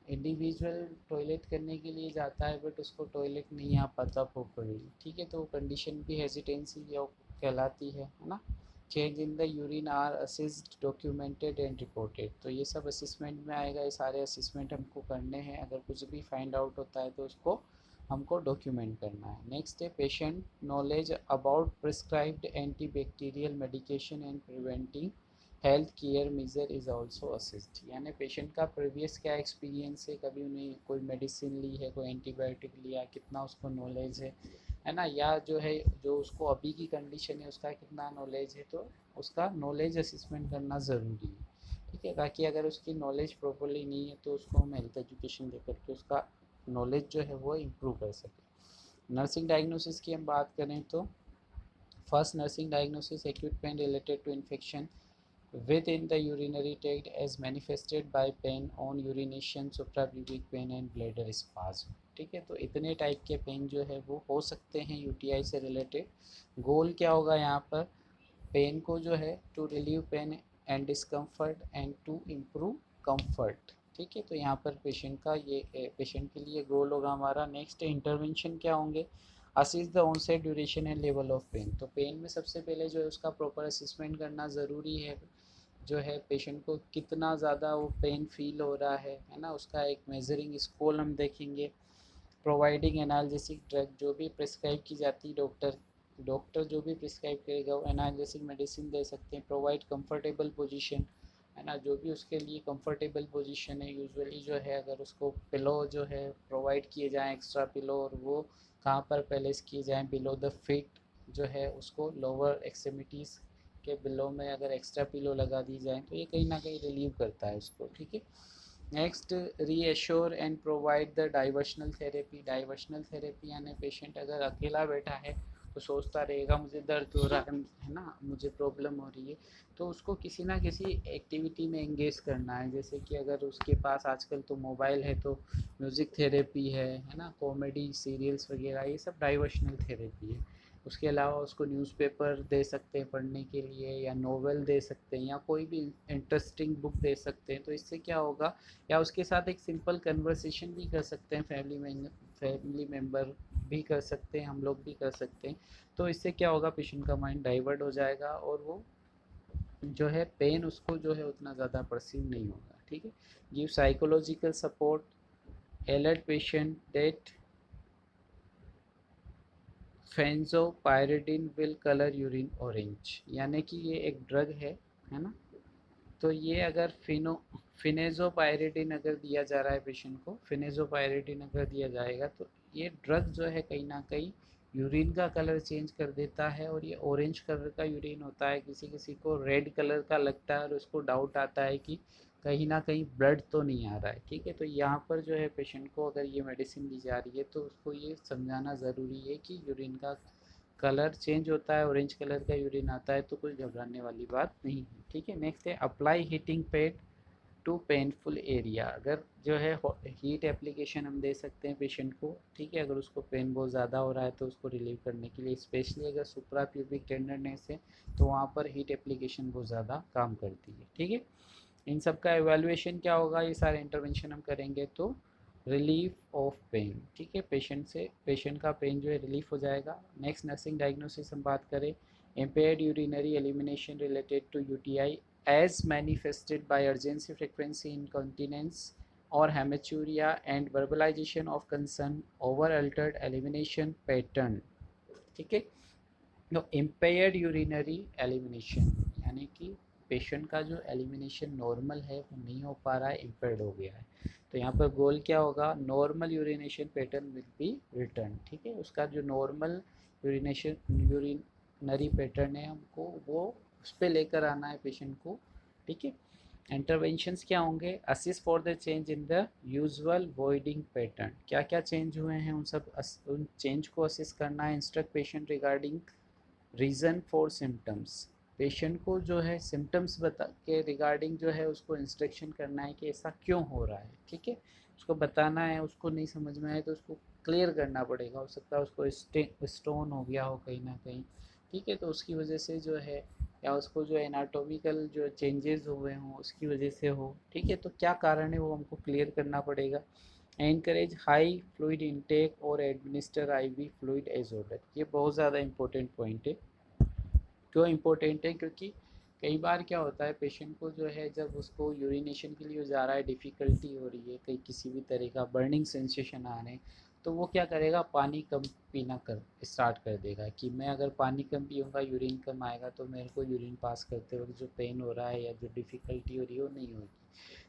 इंडिविजुअल टॉयलेट करने के लिए जाता है बट उसको टॉयलेट नहीं आ पाता प्रॉपरली, ठीक है, तो वो कंडीशन भी हेजिटेंसी कहलाती है ना। Change in the urine are assessed documented and reported, तो ये सब असिसमेंट में आएगा, ये सारे असिसमेंट हमको करने हैं, अगर कुछ भी फाइंड आउट होता है तो उसको हमको डॉक्यूमेंट करना है। नेक्स्ट है patient knowledge about prescribed antibacterial medication and preventing health care measure is also assist, यानी पेशेंट का प्रीवियस क्या एक्सपीरियंस है, कभी उन्हें कोई मेडिसिन ली है, कोई एंटीबायोटिक लिया, कितना उसको नॉलेज है ना, या जो है जो उसको अभी की कंडीशन है उसका कितना नॉलेज है, तो उसका नॉलेज असेसमेंट करना ज़रूरी है, ठीक है, ताकि अगर उसकी नॉलेज प्रॉपरली नहीं है तो उसको हम हेल्थ एजुकेशन दे करके उसका नॉलेज जो है वो इम्प्रूव कर सकें। नर्सिंग डायग्नोसिस की हम बात करें तो first nursing diagnosis acute pain related to infection within the urinary tract as manifested by pain on urination, suprapubic pain and bladder spasm। ठीक है, तो इतने टाइप के पेन जो है वो हो सकते हैं यूटीआई से रिलेटेड। गोल क्या होगा यहाँ पर, पेन को जो है to relieve pain and discomfort and to improve comfort. ठीक है, तो यहाँ पर पेशेंट का ये पेशेंट के लिए गोल होगा हमारा। नेक्स्ट इंटरवेंशन क्या होंगे, assess the onset duration and level of pain. तो पेन में सबसे पहले जो है उसका प्रॉपर असिसमेंट करना ज़रूरी है, जो है पेशेंट को कितना ज़्यादा वो पेन फील हो रहा है ना, उसका एक मेजरिंग स्केल हम देखेंगे। प्रोवाइडिंग एनाल्जेसिक ड्रग, जो भी प्रिस्क्राइब की जाती है डॉक्टर जो भी प्रिस्क्राइब करेगा वो एनाल्जेसिक मेडिसिन दे सकते हैं। प्रोवाइड कंफर्टेबल पोजीशन, है ना, जो भी उसके लिए कंफर्टेबल पोजीशन है, यूजुअली जो है अगर उसको पिलो जो है प्रोवाइड किए जाएँ एक्स्ट्रा पिलो, और वो कहाँ पर प्लेस किए जाएँ, बिलो द फिट जो है उसको लोअर एक्सट्रीमिटीज़ के बिलो में अगर एक्स्ट्रा पिलो लगा दी जाए तो ये कहीं ना कहीं रिलीव करता है उसको। ठीक है, next reassure and provide the diversional therapy. Diversional therapy यानी पेशेंट अगर अकेला बैठा है तो सोचता रहेगा मुझे दर्द हो रहा है ना, मुझे प्रॉब्लम हो रही है, तो उसको किसी ना किसी एक्टिविटी में एंगेज करना है। जैसे कि अगर उसके पास आजकल तो मोबाइल है तो म्यूज़िक थेरेपी है ना, कॉमेडी सीरियल्स वगैरह, ये सब डाइवर्शनल थेरेपी है। उसके अलावा उसको न्यूज़पेपर दे सकते हैं पढ़ने के लिए, या नोवेल दे सकते हैं, या कोई भी इंटरेस्टिंग बुक दे सकते हैं। तो इससे क्या होगा, या उसके साथ एक सिंपल कन्वर्सेशन भी कर सकते हैं, फैमिली मेम्बर भी कर सकते हैं, हम लोग भी कर सकते हैं। तो इससे क्या होगा, पेशेंट का माइंड डाइवर्ट हो जाएगा और वो जो है पेन उसको जो है उतना ज़्यादा परसीव नहीं होगा। ठीक है, give psychological support, alert patient that phenazopyridine will colour urine orange. यानी कि ये एक ड्रग है ना, तो ये अगर फिनेजोपायरिडिन अगर दिया जा रहा है पेशेंट को, फिनेजोपायरिडिन अगर दिया जाएगा तो ये ड्रग जो है कहीं ना कहीं यूरिन का कलर चेंज कर देता है, और ये ऑरेंज कलर का यूरिन होता है। किसी किसी को रेड कलर का लगता है और उसको डाउट आता है कि कहीं ना कहीं ब्लड तो नहीं आ रहा है। ठीक है, तो यहाँ पर जो है पेशेंट को अगर ये मेडिसिन दी जा रही है तो उसको ये समझाना ज़रूरी है कि यूरिन का कलर चेंज होता है, ऑरेंज कलर का यूरिन आता है, तो कोई घबराने वाली बात नहीं है। ठीक है, नेक्स्ट है apply heating pad to painful area. अगर जो है हीट एप्लीकेशन हम दे सकते हैं पेशेंट को। ठीक है, अगर उसको पेन बहुत ज़्यादा हो रहा है तो उसको रिलीव करने के लिए, स्पेशली अगर सुप्रा प्यूबिक टेंडरनेस है तो वहाँ पर हीट एप्लीकेशन बहुत ज़्यादा काम करती है। ठीक है, इन सब का एवेल्युएशन क्या होगा, ये सारे इंटरवेंशन हम करेंगे तो रिलीफ ऑफ पेन। ठीक है, पेशेंट का पेन जो है रिलीफ हो जाएगा। नेक्स्ट नर्सिंग डायग्नोसिस हम बात करें, impaired urinary elimination related to UTI as manifested by urgency frequency incontinence or hematuria and verbalization of concern over altered elimination pattern। ठीक है, तो इम्पेयर्ड यूरिनरी एलिमिनेशन यानी कि पेशेंट का जो एलिमिनेशन नॉर्मल है वो नहीं हो पा रहा है, इम्पेयर्ड हो गया है। तो यहाँ पर गोल क्या होगा, normal urination pattern will be return. ठीक है, उसका जो नॉर्मल यूरिनरी पैटर्न है हमको वो उस पर लेकर आना है पेशेंट को। ठीक है, इंटरवेंशंस क्या होंगे, assist for the change in the usual voiding pattern. क्या क्या चेंज हुए हैं उन चेंज को असिस्ट करना है। Instruct patient regarding reason for symptoms. Patient को जो है सिम्टम्स बता के रिगार्डिंग जो है उसको इंस्ट्रक्शन करना है कि ऐसा क्यों हो रहा है। ठीक है, उसको बताना है, उसको नहीं समझ में आए तो उसको क्लियर करना पड़ेगा। हो सकता है उसको स्टोन हो गया हो कहीं ना कहीं। ठीक है, तो उसकी वजह से जो है, या उसको जो एनाटोमिकल जो चेंजेस हुए हों उसकी वजह से हो। ठीक है, तो क्या कारण है वो हमको क्लियर करना पड़ेगा। एनकरेज हाई फ्लूइड इनटेक और administer IV fluid as order. ये बहुत ज़्यादा इंपॉर्टेंट पॉइंट है। क्यों इम्पोर्टेंट है, क्योंकि कई बार क्या होता है पेशेंट को जो है जब उसको यूरिनेशन के लिए जा रहा है, डिफ़िकल्टी हो रही है, कहीं किसी भी तरह का बर्निंग सेंसेशन आ रहे हैं, तो वो क्या करेगा, पानी कम पीना कर स्टार्ट कर देगा कि मैं अगर पानी कम पीऊँगा यूरिन कम आएगा तो मेरे को यूरिन पास करते वक्त जो पेन हो रहा है या जो डिफ़िकल्टी हो रही है वो नहीं होगी।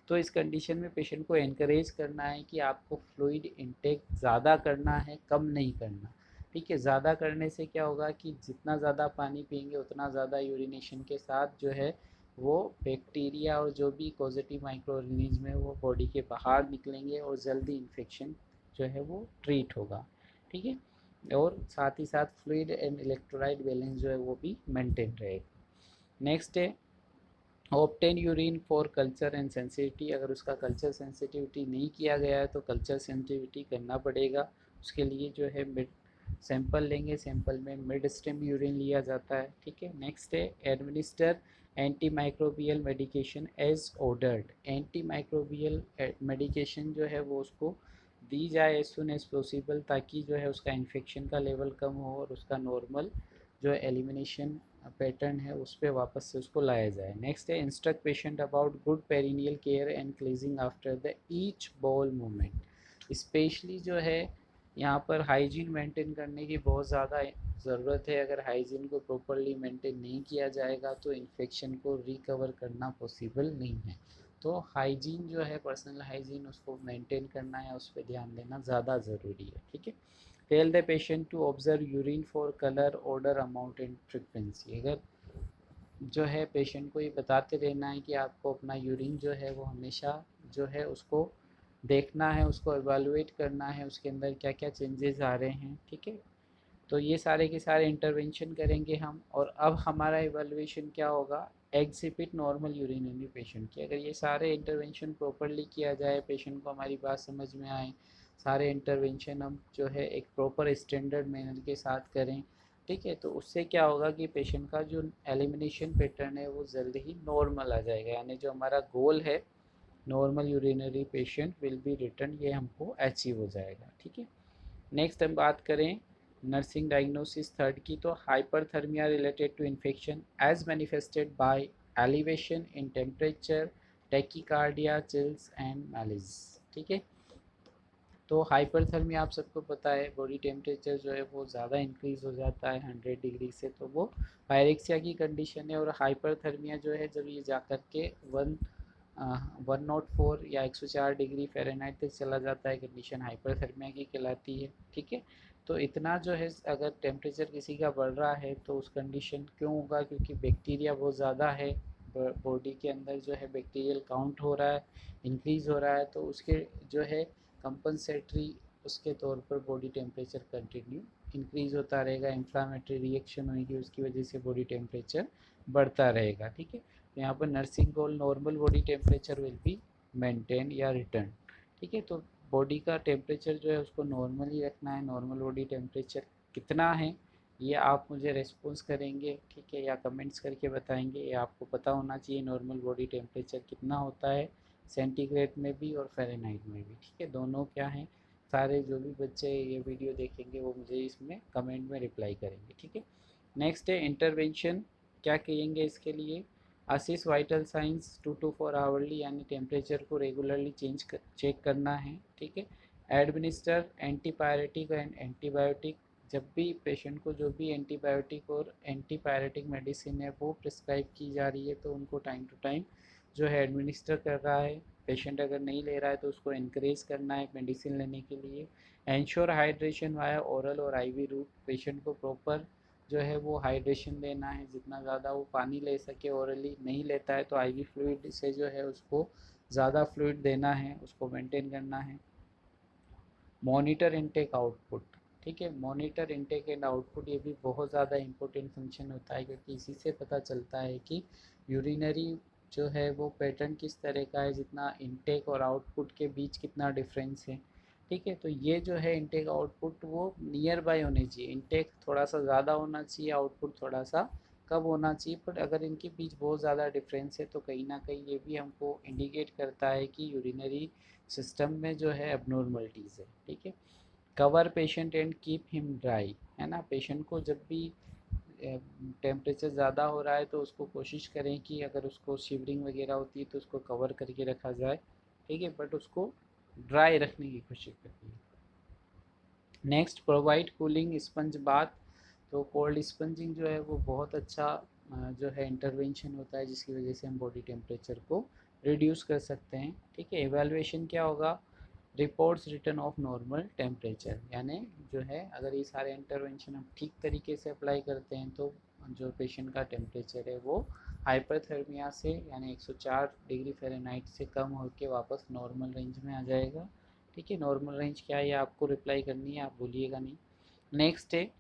तो इस कंडीशन में पेशेंट को एनकरेज करना है कि आपको फ्लूइड इंटेक ज़्यादा करना है, कम नहीं करना। ठीक है, ज़्यादा करने से क्या होगा कि जितना ज़्यादा पानी पिएंगे उतना ज़्यादा यूरिनेशन के साथ जो है वो बैक्टीरिया और जो भी पॉजिटिव माइक्रो ऑर्गेनिज्म है वो बॉडी के बाहर निकलेंगे और जल्दी इन्फेक्शन जो है वो ट्रीट होगा। ठीक है, और साथ ही साथ फ्लूइड एंड इलेक्ट्रोलाइट बैलेंस जो है वो भी मेंटेन रहेगा। नेक्स्ट है obtain urine for culture and sensitivity. अगर उसका कल्चर सेंसिटिविटी नहीं किया गया है तो कल्चर सेंसिटिविटी करना पड़ेगा। उसके लिए जो है मिड सैंपल लेंगे, सैंपल में मिड स्ट्रीम यूरिन लिया जाता है, ठीक है। नेक्स्ट है administer antimicrobial medication as ordered. Antimicrobial medication जो है वो उसको दी जाए एज सुन एज पॉसिबल, ताकि जो है उसका इन्फेक्शन का लेवल कम हो और उसका नॉर्मल जो एलिमिनेशन पैटर्न है उस पर वापस से उसको लाया जाए। नेक्स्ट है instruct patient about good perennial care and cleansing after the each ball movement. Specially जो है यहाँ पर हाइजीन मेंटेन करने की बहुत ज़्यादा ज़रूरत है। अगर हाइजीन को प्रॉपरली मेंटेन नहीं किया जाएगा तो इन्फेक्शन को रिकवर करना पॉसिबल नहीं है। तो हाइजीन जो है, पर्सनल हाइजीन, उसको मेंटेन करना है, उस पर ध्यान देना ज़्यादा ज़रूरी है, ठीक है। Tell the patient to observe urine for colour, odour, amount and frequency. अगर जो है पेशेंट को ये बताते रहना है कि आपको अपना यूरिन जो है वो हमेशा जो है उसको देखना है, उसको एवेलुएट करना है, उसके अंदर क्या क्या चेंजेस आ रहे हैं, ठीक है। तो ये सारे के सारे इंटरवेंशन करेंगे हम। और अब हमारा इवेलुएशन क्या होगा, एग्जिबिट नॉर्मल यूरिनरी पेशेंट की। अगर ये सारे इंटरवेंशन प्रॉपरली किया जाए, पेशेंट को हमारी बात समझ में आए, सारे इंटरवेंशन हम जो है एक प्रॉपर स्टैंडर्ड मैनर के साथ करें, ठीक है, तो उससे क्या होगा कि पेशेंट का जो एलिमिनेशन पैटर्न है वो जल्द ही नॉर्मल आ जाएगा। यानी जो हमारा गोल है normal urinary patient will be return, ये हमको अचीव हो जाएगा, ठीक है। नेक्स्ट हम बात करें नर्सिंग डायग्नोसिस थर्ड की, तो hyperthermia related to infection as manifested by elevation in temperature, tachycardia, chills and malaise, ठीक है। तो हाइपरथर्मिया आप सबको पता है, बॉडी टेम्परेचर जो है वो ज़्यादा इंक्रीज़ हो जाता है 100 डिग्री से, तो वो पायरेक्सिया की कंडीशन है। और हाइपरथर्मिया जो है जब ये जा कर के 104 या 104 डिग्री फ़ारेनहाइट तक चला जाता है, कंडीशन हाइपरथर्मिया की कहलाती है, ठीक है। तो इतना जो है अगर टेम्परेचर किसी का बढ़ रहा है तो उस कंडीशन क्यों होगा, क्योंकि बैक्टीरिया बहुत ज़्यादा है बॉडी के अंदर, जो है बैक्टीरियल काउंट हो रहा है, इंक्रीज़ हो रहा है, तो उसके जो है कंपनसेटरी उसके तौर पर बॉडी टेम्परेचर कंटिन्यू इंक्रीज़ होता रहेगा, इन्फ्लामेटरी रिएक्शन होगी, उसकी वजह से बॉडी टेम्परेचर बढ़ता रहेगा, ठीक है। तो यहाँ पर nursing goal normal body temperature will be maintain या रिटर्न, ठीक है। तो बॉडी का टेम्परेचर जो है उसको नॉर्मल ही रखना है। नॉर्मल बॉडी टेम्परेचर कितना है ये आप मुझे रेस्पॉन्स करेंगे, ठीक है, या कमेंट्स करके बताएंगे। ये आपको पता होना चाहिए नॉर्मल बॉडी टेम्परेचर कितना होता है, सेंटीग्रेड में भी और फ़ारेनहाइट में भी, ठीक है, दोनों क्या हैं। सारे जो भी बच्चे ये वीडियो देखेंगे वो मुझे इसमें कमेंट में रिप्लाई करेंगे, ठीक है। नेक्स्ट है इंटरवेंशन, क्या कहेंगे इसके लिए, असिस वाइटल साइंस 2 to 4 आवरली, यानी टेम्परेचर को रेगुलरली चेक करना है, ठीक है। एडमिनिस्टर एंटीपायरेटिक एंड एंटीबायोटिक, जब भी पेशेंट को जो भी एंटीबायोटिक और एंटीपायरेटिक मेडिसिन है वो प्रिस्क्राइब की जा रही है तो उनको टाइम टू टाइम जो है एडमिनिस्टर कर रहा है। पेशेंट अगर नहीं ले रहा है तो उसको इनक्रेज करना है मेडिसिन लेने के लिए। एंश्योर हाइड्रेशन वाया ओरल और आईवी रूट, पेशेंट को प्रॉपर जो है वो हाइड्रेशन देना है, जितना ज़्यादा वो पानी ले सके। ओरली नहीं लेता है तो आईवी फ्लूइड से जो है उसको ज़्यादा फ्लूइड देना है, उसको मेंटेन करना है। मॉनिटर इनटेक आउटपुट, ठीक है, मॉनिटर इनटेक एंड आउटपुट, ये भी बहुत ज़्यादा इंपॉर्टेंट फंक्शन होता है, क्योंकि इसी से पता चलता है कि यूरिनरी जो है वो पैटर्न किस तरह का है, जितना इनटेक और आउटपुट के बीच कितना डिफरेंस है, ठीक है। तो ये जो है इनटेक आउटपुट वो नियर बाय होने चाहिए, इनटेक थोड़ा सा ज़्यादा होना चाहिए, आउटपुट थोड़ा सा कब होना चाहिए। पर अगर इनके बीच बहुत ज़्यादा डिफरेंस है तो कहीं ना कहीं ये भी हमको इंडिकेट करता है कि यूरिनरी सिस्टम में जो है एबनॉर्मलिटीज़ है, ठीक है। Cover patient and keep him dry, है ना, पेशेंट को जब भी टेम्परेचर ज़्यादा हो रहा है तो उसको कोशिश करें कि अगर उसको शिवरिंग वगैरह होती है तो उसको कवर करके रखा जाए, ठीक है, बट उसको ड्राई रखने की कोशिश करिए। Next provide cooling sponge bath, तो कोल्ड स्पंजिंग जो है वो बहुत अच्छा जो है इंटरवेंशन होता है, जिसकी वजह से हम बॉडी टेम्परेचर को रिड्यूस कर सकते हैं, ठीक है। एवेलुएशन क्या होगा, reports return of normal temperature, यानी जो है अगर ये सारे इंटरवेंशन हम ठीक तरीके से अप्लाई करते हैं तो जो पेशेंट का टेम्परेचर है वो हाइपरथर्मिया से यानी 104 डिग्री फ़ारेनहाइट से कम होकर वापस नॉर्मल रेंज में आ जाएगा, ठीक है। नॉर्मल रेंज क्या है ये आपको रिप्लाई करनी है, आप भूलिएगा नहीं। नेक्स्ट है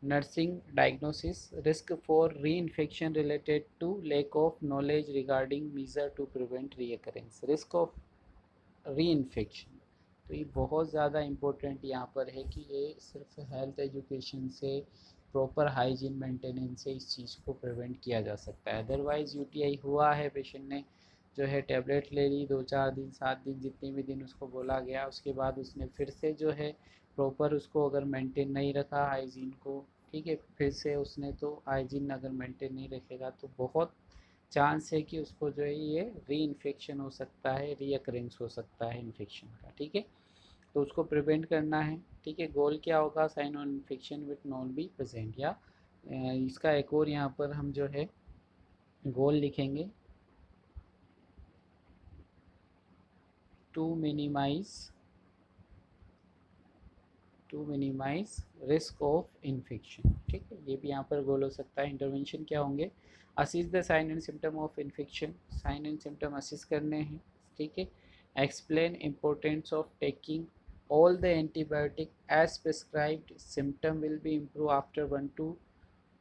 nursing diagnosis, risk for reinfection related to lack of knowledge regarding measure to prevent reoccurrence, risk of reinfection। तो ये बहुत ज़्यादा इम्पोर्टेंट यहाँ पर है कि ये सिर्फ हेल्थ एजुकेशन से, प्रॉपर हाइजीन मेंटेनेंस से इस चीज़ को प्रिवेंट किया जा सकता है। अदरवाइज़ यूटीआई हुआ है, पेशेंट ने जो है टैबलेट ले ली, 2-4 दिन 7 दिन जितने भी दिन उसको बोला गया, उसके बाद उसने फिर से जो है प्रॉपर उसको अगर मेंटेन नहीं रखा हाइजीन को, ठीक है, फिर से उसने तो हाइजीन अगर मेंटेन नहीं रखेगा तो बहुत चांस है कि उसको जो है ये री इन्फेक्शन हो सकता है, रीअकरेंस हो सकता है इन्फेक्शन का, ठीक है। तो उसको प्रिवेंट करना है, ठीक है। गोल क्या होगा, sign on infection with none be present, या इसका एक और यहाँ पर हम जो है गोल लिखेंगे, to minimize risk of infection, ठीक है। ये भी यहाँ पर गोल हो सकता है। इंटरवेंशन क्या होंगे, assist the sign and symptom of infection, sign and symptom assist करने हैं, ठीक है। Explain importance of taking all the antibiotic as prescribed, symptom will be improved after 1 to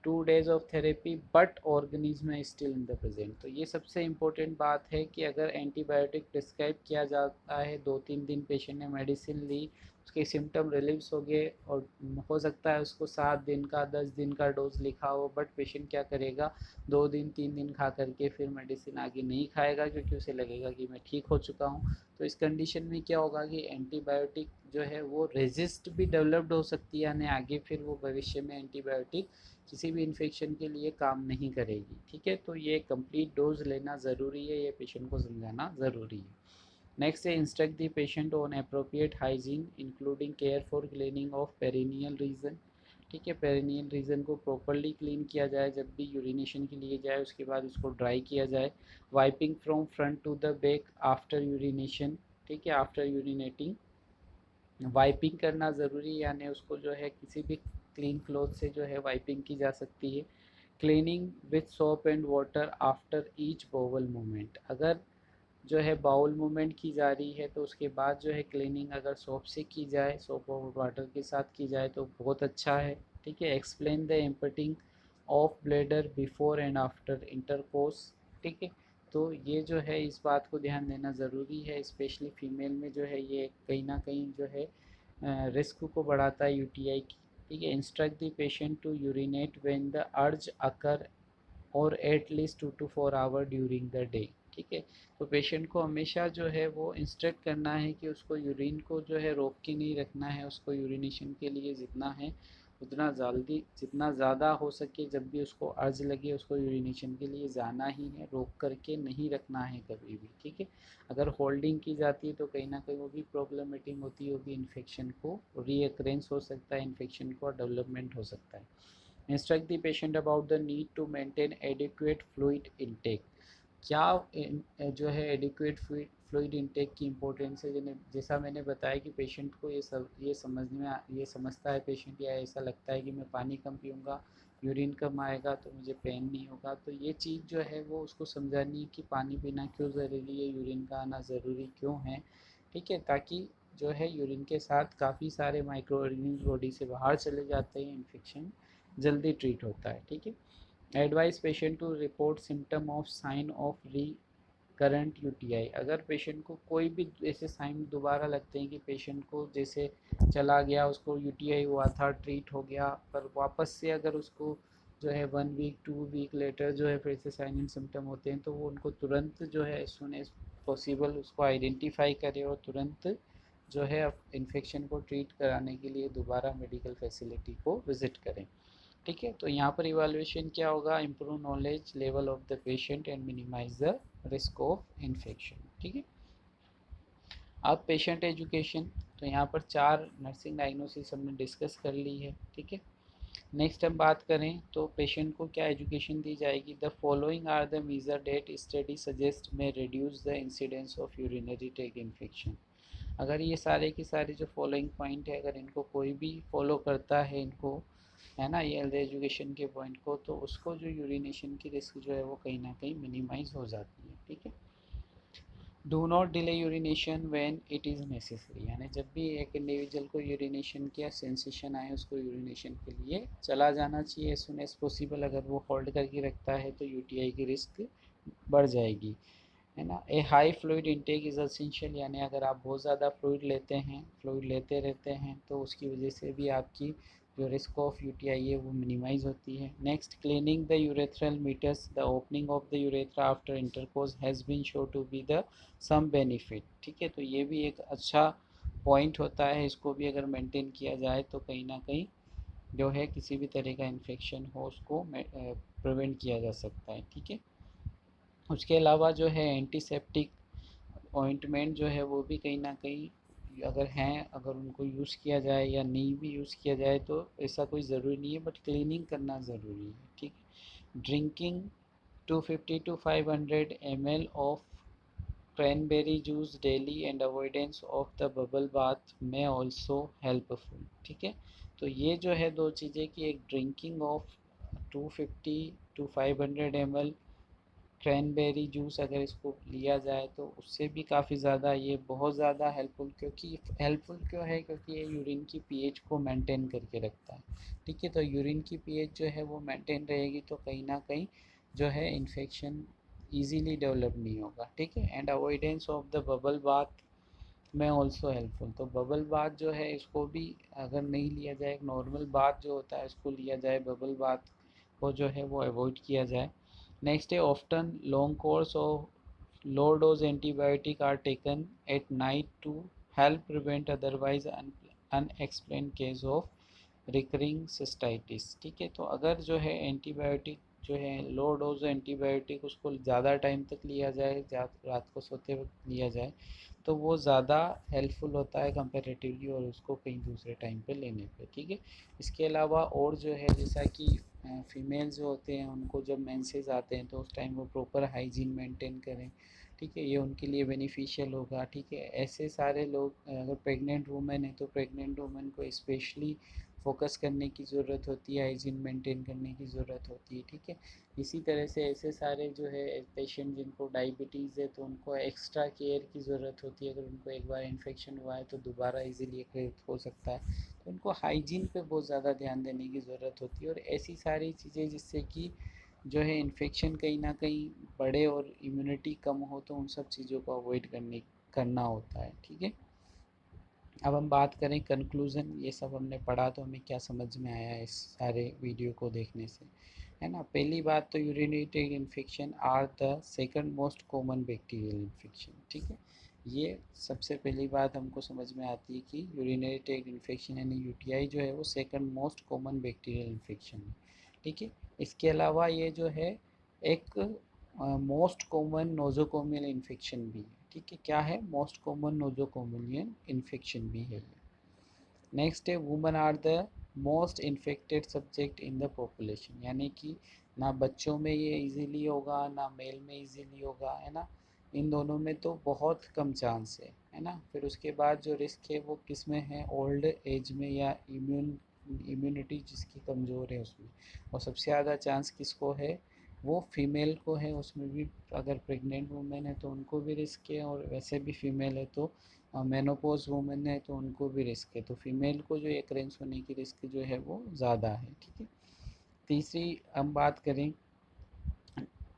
2 days of therapy but organism है still in the present. तो ये सबसे important बात है कि अगर एंटीबायोटिक प्रिस्क्राइब किया जाता है, 2-3 दिन पेशेंट ने मेडिसिन ली, उसके सिम्टम रिलीव्स हो गए और हो सकता है उसको 7 दिन का 10 दिन का डोज लिखा हो, बट पेशेंट क्या करेगा, 2 दिन 3 दिन खा करके फिर मेडिसिन आगे नहीं खाएगा क्योंकि उसे लगेगा कि मैं ठीक हो चुका हूँ। तो इस कंडीशन में क्या होगा कि एंटीबायोटिक जो है वो रेजिस्ट भी डेवलप्ड हो सकती है, यानी आगे फिर वो भविष्य में एंटीबायोटिक किसी भी इन्फेक्शन के लिए काम नहीं करेगी, ठीक है। तो ये कंप्लीट डोज लेना ज़रूरी है, ये पेशेंट को समझाना ज़रूरी है। नेक्स्ट है instruct the patient on appropriate hygiene including care for cleaning of perineal region, ठीक है। पेरिनियल रीजन को प्रॉपरली क्लीन किया जाए, जब भी यूरिनेशन के लिए जाए उसके बाद उसको ड्राई किया जाए। Wiping from front to the back after urination, ठीक है, आफ्टर यूरिनेटिंग वाइपिंग करना ज़रूरी है, यानी उसको जो है किसी भी क्लीन क्लॉथ से जो है वाइपिंग की जा सकती है। Cleaning with soap and water after each bowel movement, अगर जो है बाउल मूवमेंट की जा रही है तो उसके बाद जो है क्लीनिंग अगर सोप से की जाए, सोप और वाटर के साथ की जाए तो बहुत अच्छा है, ठीक है। Explain the emptying of bladder before and after intercourse, ठीक है। तो ये जो है इस बात को ध्यान देना ज़रूरी है, स्पेशली फीमेल में जो है ये कहीं ना कहीं जो है रिस्क को बढ़ाता है यूटीआई की, ठीक है। Instruct the patient to urinate when the urge occur और at least 2 to 4 hour during the day, ठीक है। तो पेशेंट को हमेशा जो है वो इंस्ट्रक्ट करना है कि उसको यूरिन को जो है रोक के नहीं रखना है, उसको यूरिनेशन के लिए जितना है उतना जल्दी, जितना ज़्यादा हो सके, जब भी उसको अर्ज लगे उसको यूरिनेशन के लिए जाना ही है, रोक करके नहीं रखना है कभी भी, ठीक है। अगर होल्डिंग की जाती है तो कहीं ना कहीं वो भी प्रॉब्लमेटिक होती होगी, इन्फेक्शन को रीअकरेंस हो सकता है, इन्फेक्शन को डेवलपमेंट हो सकता है। Instruct the patient about the need to maintain adequate fluid intake, क्या जो है एडिक्वेट फ्लूइड इनटेक की इम्पोर्टेंस है। जैसा मैंने बताया कि पेशेंट को ये समझने में, ये समझता है पेशेंट, या ऐसा लगता है कि मैं पानी कम पीऊँगा, यूरिन कम आएगा तो मुझे पेन नहीं होगा, तो ये चीज़ जो है वो उसको समझानी है कि पानी पीना क्यों ज़रूरी है, यूरिन का आना ज़रूरी क्यों है, ठीक है। ताकि जो है यूरिन के साथ काफ़ी सारे माइक्रो ऑर्गेनिज्म बॉडी से बाहर चले जाते हैं, इन्फेक्शन जल्दी ट्रीट होता है, ठीक है। Advise patient to report symptom of sign of current UTI, अगर पेशेंट को कोई भी ऐसे साइन दोबारा लगते हैं कि पेशेंट को जैसे चला गया, उसको यूटीआई हुआ था, ट्रीट हो गया, पर वापस से अगर उसको जो है 1 वीक 2 वीक लेटर जो है फिर से साइन एंड सिम्टम होते हैं, तो वो उनको तुरंत जो है एज सुन एज पॉसिबल उसको आइडेंटिफाई करें और तुरंत जो है इन्फेक्शन को ट्रीट कराने के लिए दोबारा मेडिकल फैसिलिटी को विज़िट करें, ठीक है। तो यहाँ पर इवैल्यूएशन क्या होगा, improve knowledge level of the patient and minimize the risk of infection, ठीक है। अब पेशेंट एजुकेशन, तो यहाँ पर 4 नर्सिंग डायग्नोसिस हमने डिस्कस कर ली है, ठीक है। नेक्स्ट हम बात करें तो पेशेंट को क्या एजुकेशन दी जाएगी, the following are the major that study suggest may reduce the incidence of urinary tract infection, अगर ये सारे के सारे जो फॉलोइंग पॉइंट है अगर इनको कोई भी फॉलो करता है, इनको है ना, ये हेल्थ एजुकेशन के पॉइंट को, तो उसको जो यूरिनेशन की रिस्क जो है वो कहीं ना कहीं मिनिमाइज हो जाती है, ठीक है। Do not delay urination when it is necessary, यानी जब भी एक इंडिविजुअल को यूरिनेशन की सेंसेशन आए उसको यूरिनेशन के लिए चला जाना चाहिए एज सुन एज पॉसिबल। अगर वो होल्ड करके रखता है तो यूटीआई की रिस्क बढ़ जाएगी, है ना। A high fluid intake is essential, यानी अगर आप बहुत ज़्यादा फ्लूइड लेते हैं, फ्लूइड लेते रहते हैं, तो उसकी वजह से भी आपकी जो रिस्क ऑफ यूटीआई है वो मिनिमाइज होती है। Next, cleaning the urethral meatus, the opening of the urethra after intercourse has been show to be the some benefit. ठीक है, तो ये भी एक अच्छा पॉइंट होता है, इसको भी अगर मेंटेन किया जाए तो कहीं ना कहीं जो है किसी भी तरह का इन्फेक्शन हो उसको प्रिवेंट किया जा सकता है। ठीक है, उसके अलावा जो है एंटीसेप्टिक ऑइंटमेंट जो है वो भी कहीं ना कहीं अगर हैं, अगर उनको यूज़ किया जाए या नहीं भी यूज़ किया जाए तो ऐसा कोई ज़रूरी नहीं है, बट क्लीनिंग करना ज़रूरी है। ठीक है, drinking 250 to 500 ml of cranberry juice daily and avoidance of the bubble bath may also helpful। ठीक है, तो ये जो है दो चीज़ें कि एक drinking of 250 to 500 ml cranberry juice अगर इसको लिया जाए तो उससे भी काफ़ी ज़्यादा ये बहुत ज़्यादा हेल्पफुल, क्योंकि हेल्पफुल क्यों है, क्योंकि ये यूरिन की पीएच को मेंटेन करके रखता है। ठीक है, तो यूरिन की पीएच जो है वो मेंटेन रहेगी तो कहीं ना कहीं जो है इन्फेक्शन इजीली डेवलप नहीं होगा। ठीक है, and avoidance of the bubble bath में ऑल्सो हेल्पफुल। तो बबल बाथ जो है इसको भी अगर नहीं लिया जाए, एक नॉर्मल बाथ जो होता है उसको लिया जाए, बबल बाथ को जो है वो अवॉइड किया जाए। नेक्स्ट है often long course of low dose antibiotic are taken at night to help prevent otherwise unexplain case of recurring cystitis. ठीक है, तो अगर जो है एंटीबायोटिक जो है लो डोज एंटीबायोटिक उसको ज़्यादा टाइम तक लिया जाए, रात को सोते वक्त लिया जाए तो वो ज़्यादा हेल्पफुल होता है कंपेरेटिवली और उसको कहीं दूसरे टाइम पे लेने पे। ठीक है, इसके अलावा और जो है जैसा कि फीमेल जो होते हैं उनको जब मेंसेस आते हैं तो उस टाइम वो प्रॉपर हाइजीन मेंटेन करें। ठीक है, ये उनके लिए बेनिफिशियल होगा। ठीक है, ऐसे सारे लोग अगर प्रेग्नेंट वुमेन है तो प्रेग्नेंट वुमेन को स्पेशली फोकस करने की ज़रूरत होती है, हाइजीन मेंटेन करने की ज़रूरत होती है। ठीक है, इसी तरह से ऐसे सारे जो है पेशेंट जिनको डायबिटीज़ है तो उनको एक्स्ट्रा केयर की ज़रूरत होती है। अगर उनको एक बार इन्फेक्शन हुआ है तो दोबारा इजीली एक्रेट हो सकता है, तो उनको हाइजीन पे बहुत ज़्यादा ध्यान देने की ज़रूरत होती है। और ऐसी सारी चीज़ें जिससे कि जो है इन्फेक्शन कहीं ना कहीं बढ़े और इम्यूनिटी कम हो, तो उन सब चीज़ों को अवॉइड करना होता है। ठीक है, अब हम बात करें कंक्लूज़न, ये सब हमने पढ़ा तो हमें क्या समझ में आया इस सारे वीडियो को देखने से, है ना। पहली बात तो urinary tract infection are the second most common bacterial infection. ठीक है, ये सबसे पहली बात हमको समझ में आती है कि यूरिनरी ट्रैक्ट इन्फेक्शन यानी यूटीआई जो है वो second most common bacterial infection है। ठीक है, इसके अलावा ये जो है एक मोस्ट कॉमन नोजोकोमियल इन्फेक्शन भी है। ठीक है, क्या है, मोस्ट कॉमन नोजोकोमियल इन्फेक्शन भी है। नेक्स्ट है women are the most infected subject in the population, यानी कि ना बच्चों में ये इजीली होगा ना मेल में इजीली होगा, है ना। इन दोनों में तो बहुत कम चांस है ना। फिर उसके बाद जो रिस्क है वो किस में है, ओल्ड एज में या इम्यूनिटी जिसकी कमज़ोर है उसमें। और सबसे ज़्यादा चांस किसको है, वो फीमेल को है। उसमें भी अगर प्रेग्नेंट वुमेन है तो उनको भी रिस्क है, और वैसे भी फीमेल है तो मेनोपॉज वुमेन है तो उनको भी रिस्क है। तो फीमेल को जो एकरेंस होने की रिस्क जो है वो ज़्यादा है। ठीक है, तीसरी हम बात करें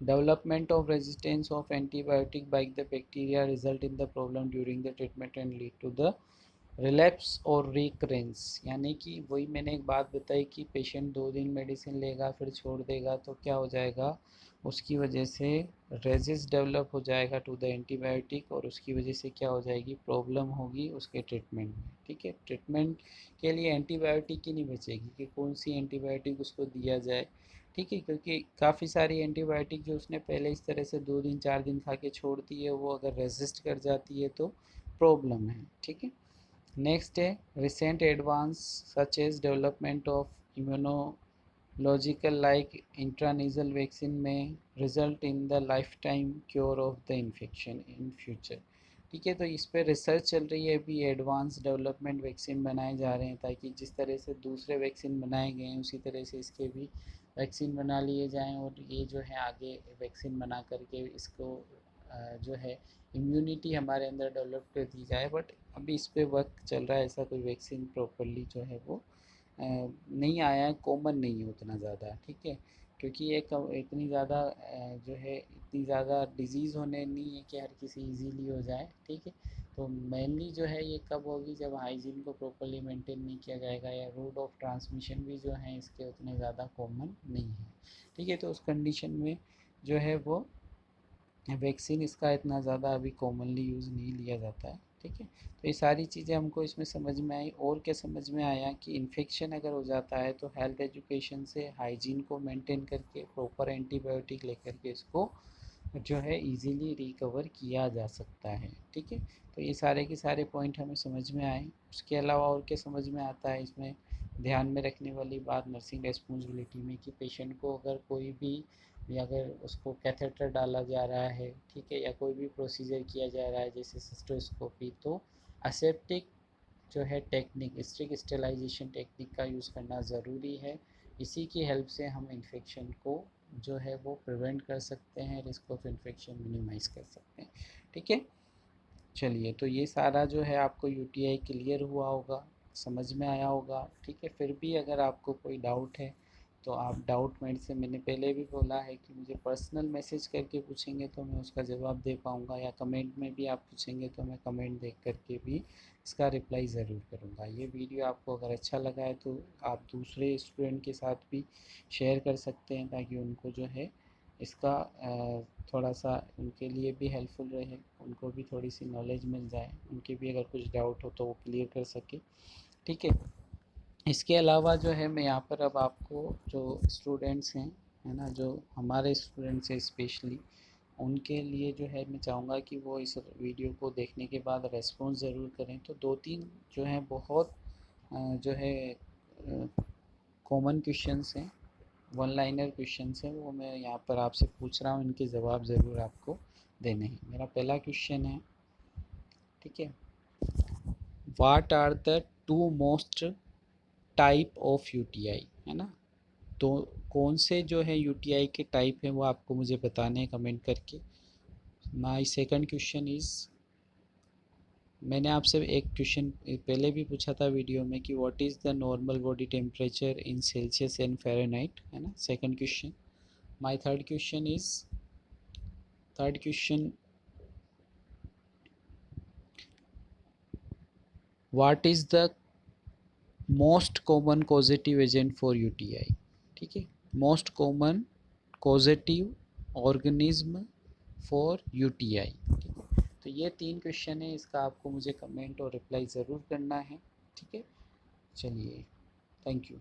development of resistance of antibiotic by the bacteria result in the problem during the treatment and lead to the relapse और रिकरेंस। यानी कि वही मैंने एक बात बताई कि पेशेंट 2 दिन मेडिसिन लेगा फिर छोड़ देगा तो क्या हो जाएगा, उसकी वजह से रेजिस्ट डेवलप हो जाएगा टू द एंटीबायोटिक, और उसकी वजह से क्या हो जाएगी, प्रॉब्लम होगी उसके ट्रीटमेंट में। ठीक है, ट्रीटमेंट के लिए एंटीबायोटिक ही नहीं बचेगी कि कौन सी एंटीबायोटिक उसको दिया जाए। ठीक है, क्योंकि काफ़ी सारी एंटीबायोटिक जो उसने पहले इस तरह से 2 दिन 4 दिन खा के छोड़ दी है वो अगर रेजिस्ट कर जाती है तो प्रॉब्लम है। ठीक है, नेक्स्ट है recent advance such as development of immunological like intranasal vaccine may result in the lifetime cure of the infection in future। ठीक है, तो इस पर रिसर्च चल रही है, अभी एडवांस डेवलपमेंट वैक्सीन बनाए जा रहे हैं ताकि जिस तरह से दूसरे वैक्सीन बनाए गए हैं उसी तरह से इसके भी वैक्सीन बना लिए जाएं, और ये जो है आगे वैक्सीन बना करके इसको जो है इम्यूनिटी हमारे अंदर डेवलप कर दी जाए, बट अभी इस पे वर्क चल रहा है। ऐसा कोई वैक्सीन प्रॉपरली जो है वो नहीं आया है, कॉमन नहीं है उतना ज़्यादा, ठीक है। क्योंकि ये इतनी ज़्यादा जो है इतनी ज़्यादा डिजीज़ होने नहीं है कि हर किसी इजीली हो जाए, ठीक है। तो मेनली जो है ये कब होगी, जब हाइजीन को प्रॉपरली मेंटेन नहीं किया जाएगा, या रूट ऑफ ट्रांसमिशन भी जो है इसके उतने ज़्यादा कॉमन नहीं है, ठीक है। तो उस कंडीशन में जो है वो वैक्सीन इसका इतना ज़्यादा अभी कॉमनली यूज़ नहीं लिया जाता है, ठीक है। तो ये सारी चीज़ें हमको इसमें समझ में आई। और क्या समझ में आया कि इन्फेक्शन अगर हो जाता है तो हेल्थ एजुकेशन से हाइजीन को मेंटेन करके प्रॉपर एंटीबायोटिक लेकर के इसको जो है इजीली रिकवर किया जा सकता है, ठीक है। तो ये सारे के सारे पॉइंट हमें समझ में आए। उसके अलावा और क्या समझ में आता है इसमें, ध्यान में रखने वाली बात नर्सिंग रेस्पॉन्सिबिलिटी में कि पेशेंट को अगर कोई भी, या अगर उसको कैथेटर डाला जा रहा है, ठीक है, या कोई भी प्रोसीजर किया जा रहा है जैसे सिस्टोस्कोपी, तो असेप्टिक जो है टेक्निक, स्ट्रिक स्टेलाइजेशन टेक्निक का यूज़ करना ज़रूरी है। इसी की हेल्प से हम इन्फेक्शन को जो है वो प्रिवेंट कर सकते हैं, रिस्क ऑफ इन्फेक्शन मिनिमाइज़ कर सकते हैं, ठीक है। चलिए, तो ये सारा जो है आपको यूटीआई क्लियर हुआ होगा, समझ में आया होगा, ठीक है। फिर भी अगर आपको कोई डाउट है तो आप डाउट मेरे से, मैंने पहले भी बोला है कि मुझे पर्सनल मैसेज करके पूछेंगे तो मैं उसका जवाब दे पाऊँगा, या कमेंट में भी आप पूछेंगे तो मैं कमेंट देख करके भी इसका रिप्लाई ज़रूर करूँगा। ये वीडियो आपको अगर अच्छा लगा है तो आप दूसरे स्टूडेंट के साथ भी शेयर कर सकते हैं, ताकि उनको जो है इसका थोड़ा सा उनके लिए भी हेल्पफुल रहे, उनको भी थोड़ी सी नॉलेज मिल जाए, उनके भी अगर कुछ डाउट हो तो वो क्लियर कर सके, ठीक है। इसके अलावा जो है मैं यहाँ पर अब आपको जो स्टूडेंट्स हैं, है ना, जो हमारे स्टूडेंट्स हैं स्पेशली, उनके लिए जो है मैं चाहूँगा कि वो इस वीडियो को देखने के बाद रेस्पॉन्स ज़रूर करें। तो दो तीन जो है बहुत जो है कॉमन क्वेश्चंस हैं, वन लाइनर क्वेश्चंस हैं, वो मैं यहाँ पर आपसे पूछ रहा हूँ, इनके जवाब ज़रूर आपको देने हैं। मेरा पहला क्वेश्चन है, ठीक है, what are the two most type of UTI, है ना। तो कौन से जो है यूटीआई के टाइप हैं वो आपको मुझे बताने हैं कमेंट करके। माय सेकंड क्वेश्चन इज़, मैंने आपसे एक क्वेश्चन पहले भी पूछा था वीडियो में कि what is the normal body temperature in Celsius and Fahrenheit, है ना, second question. My third question is, third question, what is the most common causative agent for UTI, ठीक है, most common causative organism for UTI, ठीक है। तो ये तीन question है, इसका आपको मुझे कमेंट और रिप्लाई ज़रूर करना है, ठीक है। चलिए, थैंक यू।